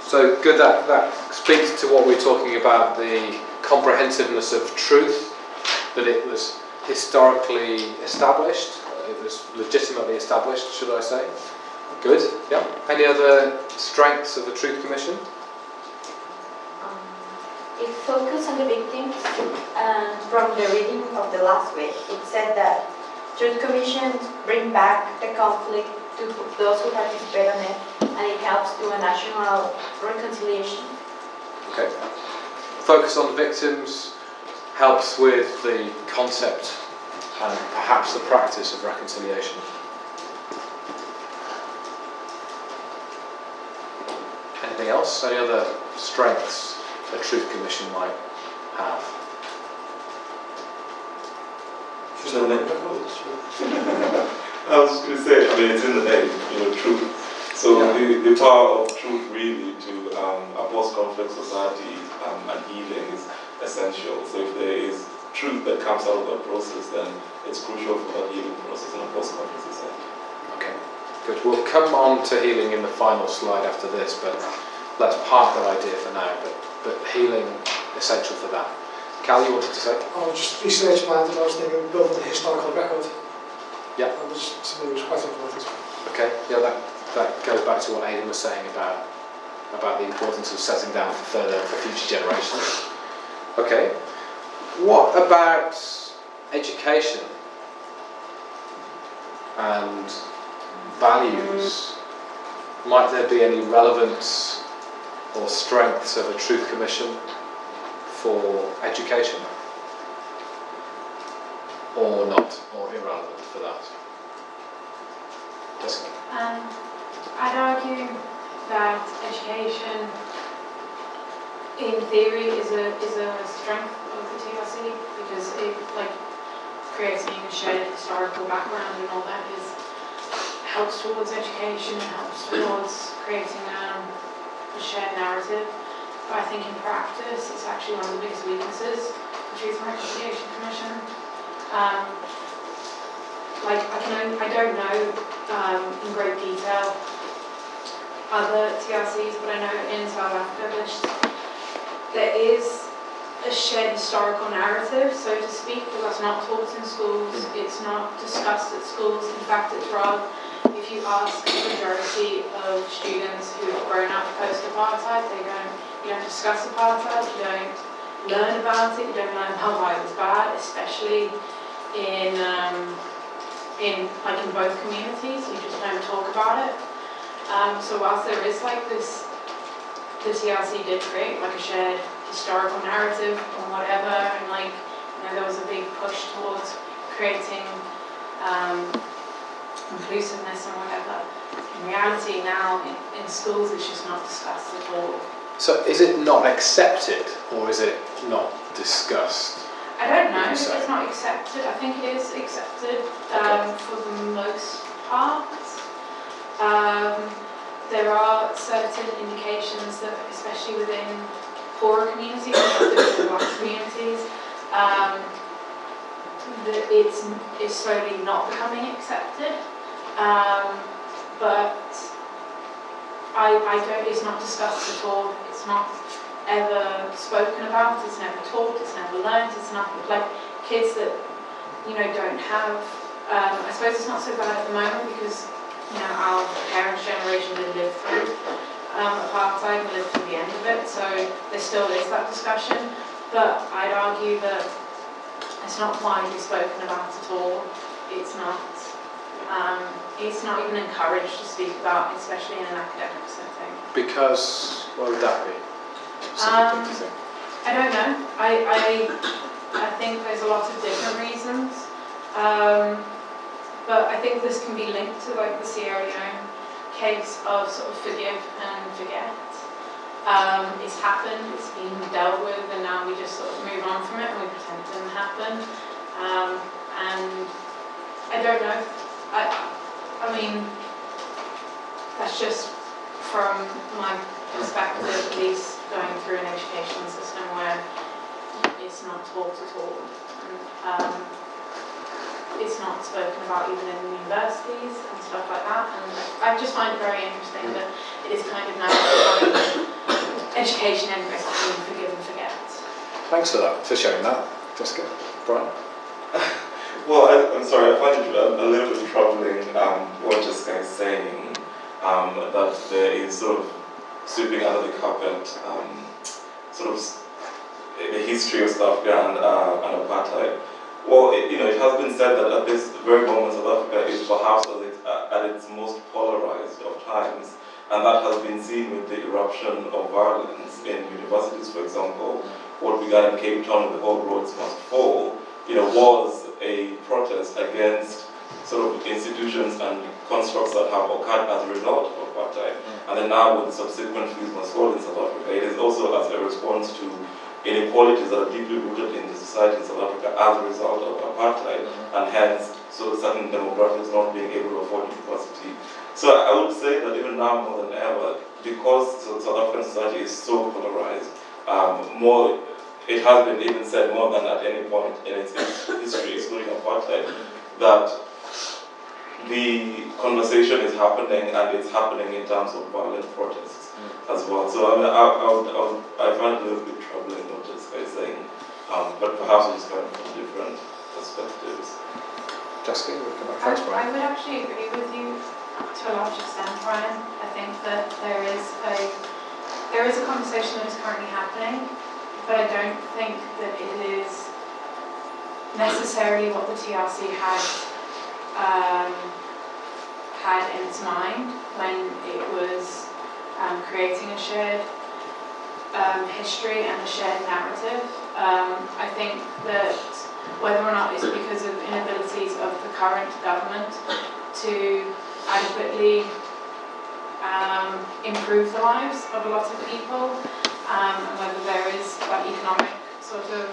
So good, that speaks to what we're talking about, the comprehensiveness of truth, that it was historically established, it was legitimately established, should I say. Good, yeah. Any other strengths of the Truth Commission? It focused on the victims, and from the reading of the last week, it said that Truth Commissions bring back the conflict to those who participate in it, and it helps do a national reconciliation. Okay. Focus on the victims helps with the concept and perhaps the practice of reconciliation. Anything else? Any other strengths a Truth Commission might have? Just No, not no. records. I was just going to say, I mean, it's in the name, truth. So the power of truth really to a post-conflict society and healing is essential. So if there is truth that comes out of that process, then it's crucial for that healing process in a post-conflict society. Okay, good. We'll come on to healing in the final slide after this, but let's park that idea for now. But healing, essential for that. Cal, you wanted to say? I was just research-minded, I was thinking of building a historical record. Yeah. That was something that was quite important. Okay, yeah, that goes back to what Aidan was saying about the importance of setting down for future generations. Okay, what about education and values? Might there be any relevance or strengths of a Truth Commission for education? Or not, or irrelevant for that? Jessica? I'd argue that education, in theory, is a strength of the TRC because it, creating a shared historical background and all that helps towards education, it helps towards creating a shared narrative. But I think in practice, it's actually one of the biggest weaknesses of the Truth and Reconciliation Commission. I don't know in great detail other TRCs, but I know in South Africa there is a shared historical narrative, so to speak, but that's not taught in schools, it's not discussed at schools. In fact, it's rather, if you ask the majority of students who have grown up post-apartheid, you don't discuss apartheid, you don't learn about it, you don't learn how why it was bad, especially in both communities, you just don't talk about it. So whilst there is this, the TRC did create a shared historical narrative or whatever, and there was a big push towards creating inclusiveness and whatever. In reality now, in schools, it's just not discussed at all. So is it not accepted, or is it not discussed? I don't know if it's not accepted. I think it is accepted for the most part. There are certain indications that, especially within poorer communities, within black communities, that it's slowly not becoming accepted. But I don't. It's not discussed at all. It's not ever spoken about, it's never taught, it's never learned, it's not kids that don't have, I suppose it's not so bad at the moment because our parents' generation did live through apartheid and lived through the end of it, so there still is that discussion, but I'd argue that it's not widely spoken about at all. It's not even encouraged to speak about, especially in an academic setting. Because, what would that be? I don't know. I think there's a lot of different reasons. But I think this can be linked to the Sierra Leone case of sort of forgive and forget. It's happened, it's been dealt with, and now we just sort of move on from it and we pretend it didn't happen. And I don't know. I mean, that's just from my perspective, at least, going through an education system where it's not taught at all. And, it's not spoken about even in universities and stuff like that. And I just find it very interesting that it is kind of now education and forgive and forget. Thanks for sharing that, Jessica. Brian? Well, I'm sorry, I find it a little bit troubling what Jessica is saying, that there is sort of sweeping under the carpet sort of the history of South Africa and apartheid. Well, it has been said that at this very moment South Africa is perhaps at its most polarized of times, and that has been seen with the eruption of violence in universities, for example. What began in Cape Town with the Whole Roads Must Fall, was a protest against sort of institutions and constructs that have occurred as a result of apartheid. And then now with the subsequent Fees Must Fall in South Africa, it is also as a response to inequalities that are deeply rooted in the society in South Africa as a result of apartheid, and hence so certain demographics not being able to afford university. So I would say that even now more than ever, because South African society is so polarized, it has been even said more than at any point in its history, excluding apartheid, that the conversation is happening, and it's happening in terms of violent protests as well. So I find it a little bit troubling what this guy is saying, but perhaps it's coming from different perspectives. Jessica, you want to come back first, Brian? I would actually agree with you to a large extent, Brian. I think that there is a conversation that is currently happening, but I don't think that it is necessarily what the TRC had in its mind when it was creating a shared history and a shared narrative. I think that whether or not it's because of inabilities of the current government to adequately improve the lives of a lot of people, and whether there is that economic sort of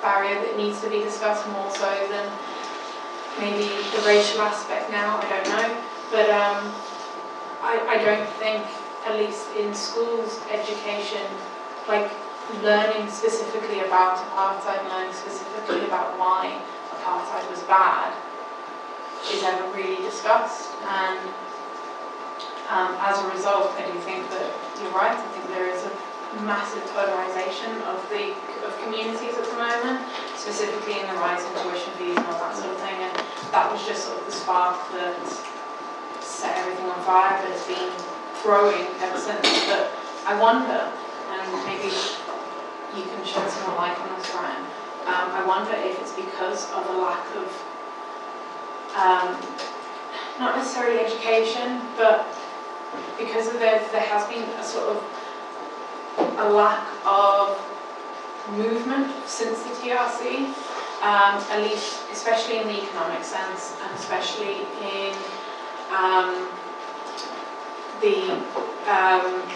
barrier that needs to be discussed more so than maybe the racial aspect now, I don't know. But I don't think, at least in schools, education, like learning specifically about apartheid, learning specifically about why apartheid was bad, is ever really discussed. And as a result, I do think that you're right. I think there is a massive polarisation of communities at the moment, specifically in the rise in tuition fees and all that sort of thing. And that was just sort of the spark that set everything on fire, but it's been growing ever since. But I wonder, and maybe you can shed some more light on this, Ryan, I wonder if it's because of a lack of not necessarily education, but because of there has been a sort of a lack of movement since the TRC, at least especially in the economic sense, and especially in the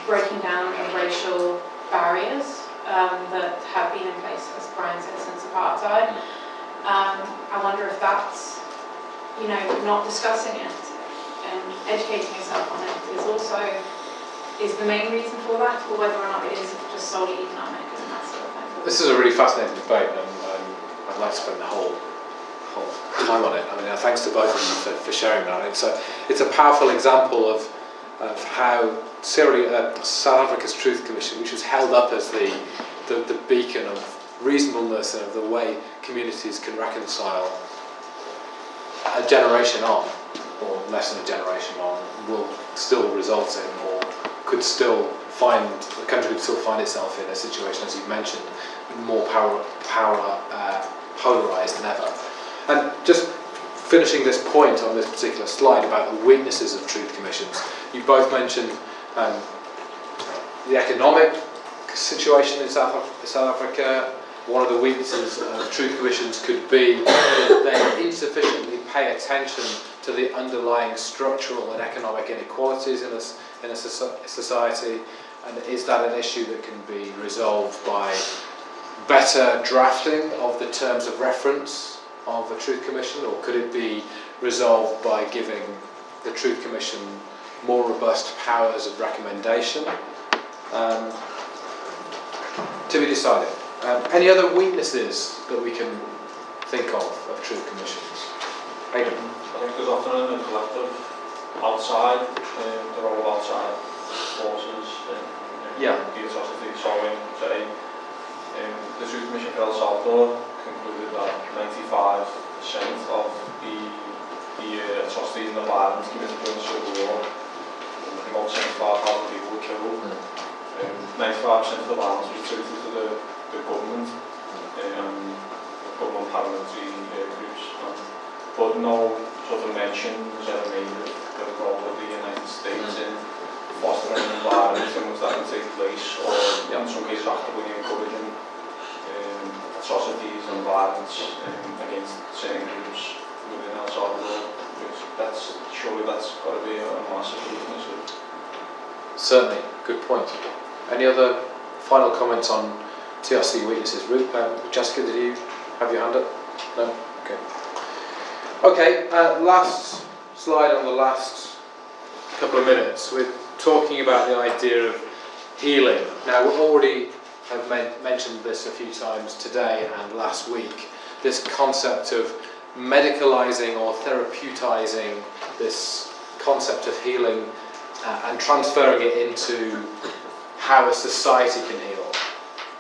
breaking down of racial barriers that have been in place, as Brian said, since apartheid. I wonder if that's, not discussing it and educating yourself on it is the main reason for that, or whether or not it is just solely economic and that sort of thing. This is a really fascinating debate, and I'd like to spend the whole time on it. I mean, thanks to both of you for sharing that. It's a powerful example of how South Africa's Truth Commission, which was held up as the beacon of reasonableness and of the way communities can reconcile a generation on, or less than a generation on, will still result in, or could still the country could still find itself in a situation, as you've mentioned, more polarised than ever. And just finishing this point on this particular slide about the weaknesses of truth commissions, you both mentioned the economic situation in South Africa. One of the weaknesses of truth commissions could be that they insufficiently pay attention to the underlying structural and economic inequalities in a society. And is that an issue that can be resolved by better drafting of the terms of reference of a Truth Commission, or could it be resolved by giving the Truth Commission more robust powers of recommendation? To be decided. Any other weaknesses that we can think of Truth Commissions? Aidan? I think there's often a collective outside, the role of outside forces in the atrocity. So say the Truth Commission for El Salvador concluded that 95% of the atrocities and the violence committed during the Civil War, about 75,000 people were killed. 95% of the violence was attributed to the government, government paramilitary groups, but no sort of mention was ever made of the role of the United States in fostering an environment in which that can take place, or in some cases actively encouraging atrocities and violence against certain groups within El Salvador. surely that's got to be a massive weakness. Certainly, good point. Any other final comments on TRC weaknesses? Jessica, did you have your hand up? No? Okay. Okay, last slide on the last couple of minutes. We're talking about the idea of healing. Now, we already have mentioned this a few times today and last week, this concept of medicalizing or therapeutising this concept of healing and transferring it into how a society can heal.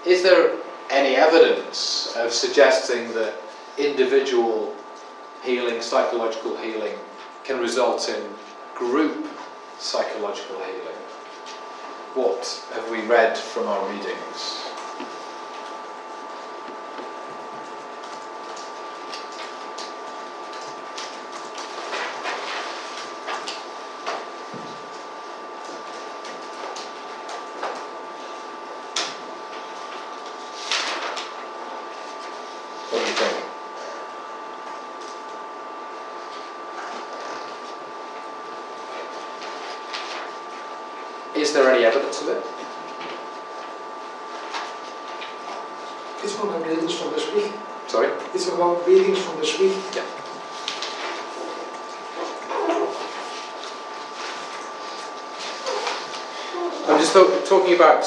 Is there any evidence of suggesting that individual healing, psychological healing, can result in group psychological healing? What have we read from our readings? What do you think? Is there any evidence of it? It's one of the readings from this week. Sorry? It's about readings from this week. Yeah. I'm just talking about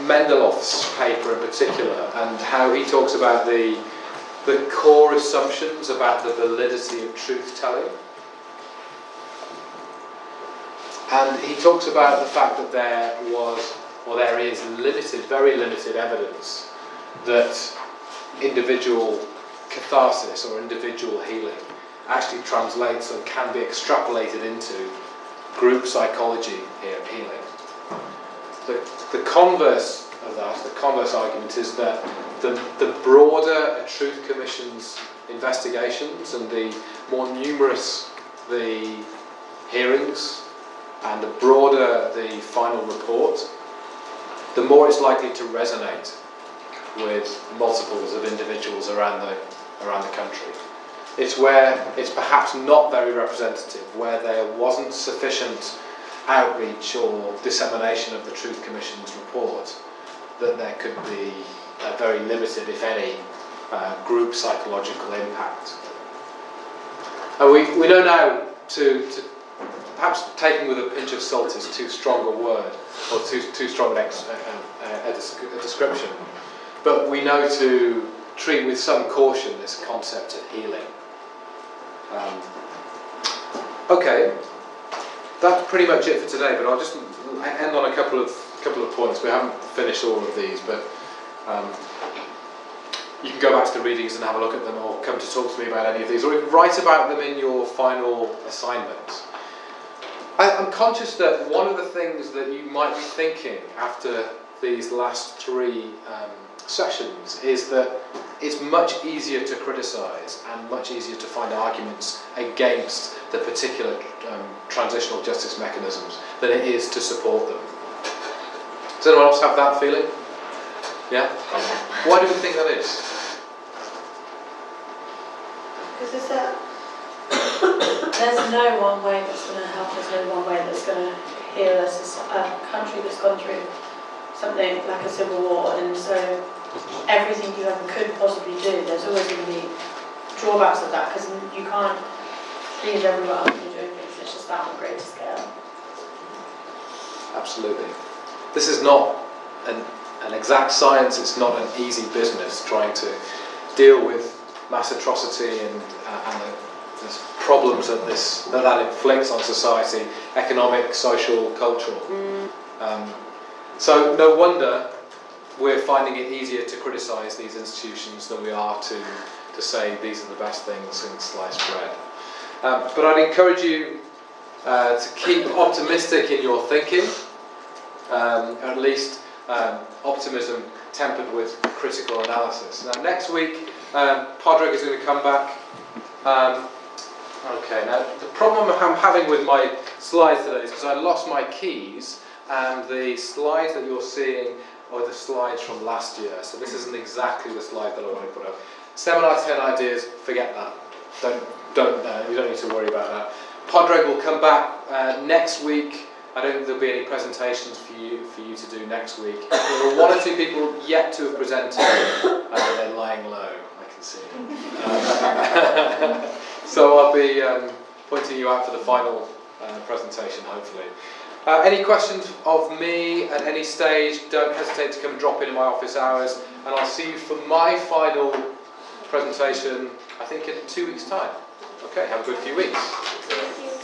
Mendelow's paper in particular and how he talks about the core assumptions about the validity of truth-telling. And he talks about the fact that there is limited, very limited evidence that individual catharsis or individual healing actually translates and can be extrapolated into group psychology healing. The converse of that, the converse argument is that the broader a Truth Commission's investigations and the more numerous the hearings and the broader the final report, the more it's likely to resonate with multiples of individuals around the country. It's where it's perhaps not very representative, where there wasn't sufficient outreach or dissemination of the Truth Commission's report, that there could be a very limited, if any, group psychological impact. And we know now to perhaps taken with a pinch of salt is too strong a word, or too strong a description, but we know to treat with some caution this concept of healing. Okay, that's pretty much it for today, but I'll just end on a couple of points. We haven't finished all of these, but you can go back to the readings and have a look at them, or come to talk to me about any of these, or even write about them in your final assignment. I'm conscious that one of the things that you might be thinking after these last three sessions is that it's much easier to criticise and much easier to find arguments against the particular transitional justice mechanisms than it is to support them. Does anyone else have that feeling? Yeah? Why do we think that is? Because there's no one way that's going to help, there's no one way that's going to heal us. A country that's gone through something like a civil war, and so everything you ever could possibly do, there's always going to be drawbacks of that, because you can't please everyone when you're doing things, it's just that on a greater scale. Absolutely. This is not an exact science, it's not an easy business trying to deal with mass atrocity and the problems that inflicts on society, economic, social, cultural. So no wonder we're finding it easier to criticise these institutions than we are to say these are the best things since sliced bread. But I'd encourage you to keep optimistic in your thinking, at least optimism tempered with critical analysis. Now next week, Padraig is going to come back. Okay, now the problem I'm having with my slides today is because I lost my keys, and the slides that you're seeing are the slides from last year, so this isn't exactly the slide that I want to put up. Seminar 10 ideas, forget that. You don't need to worry about that. Padraig will come back next week. I don't think there'll be any presentations for you to do next week. There are one or two people yet to have presented, they're lying low, I can see. So I'll be pointing you out for the final presentation, hopefully. Any questions of me at any stage, don't hesitate to come and drop in my office hours, and I'll see you for my final presentation, I think in 2 weeks' time. Okay, have a good few weeks.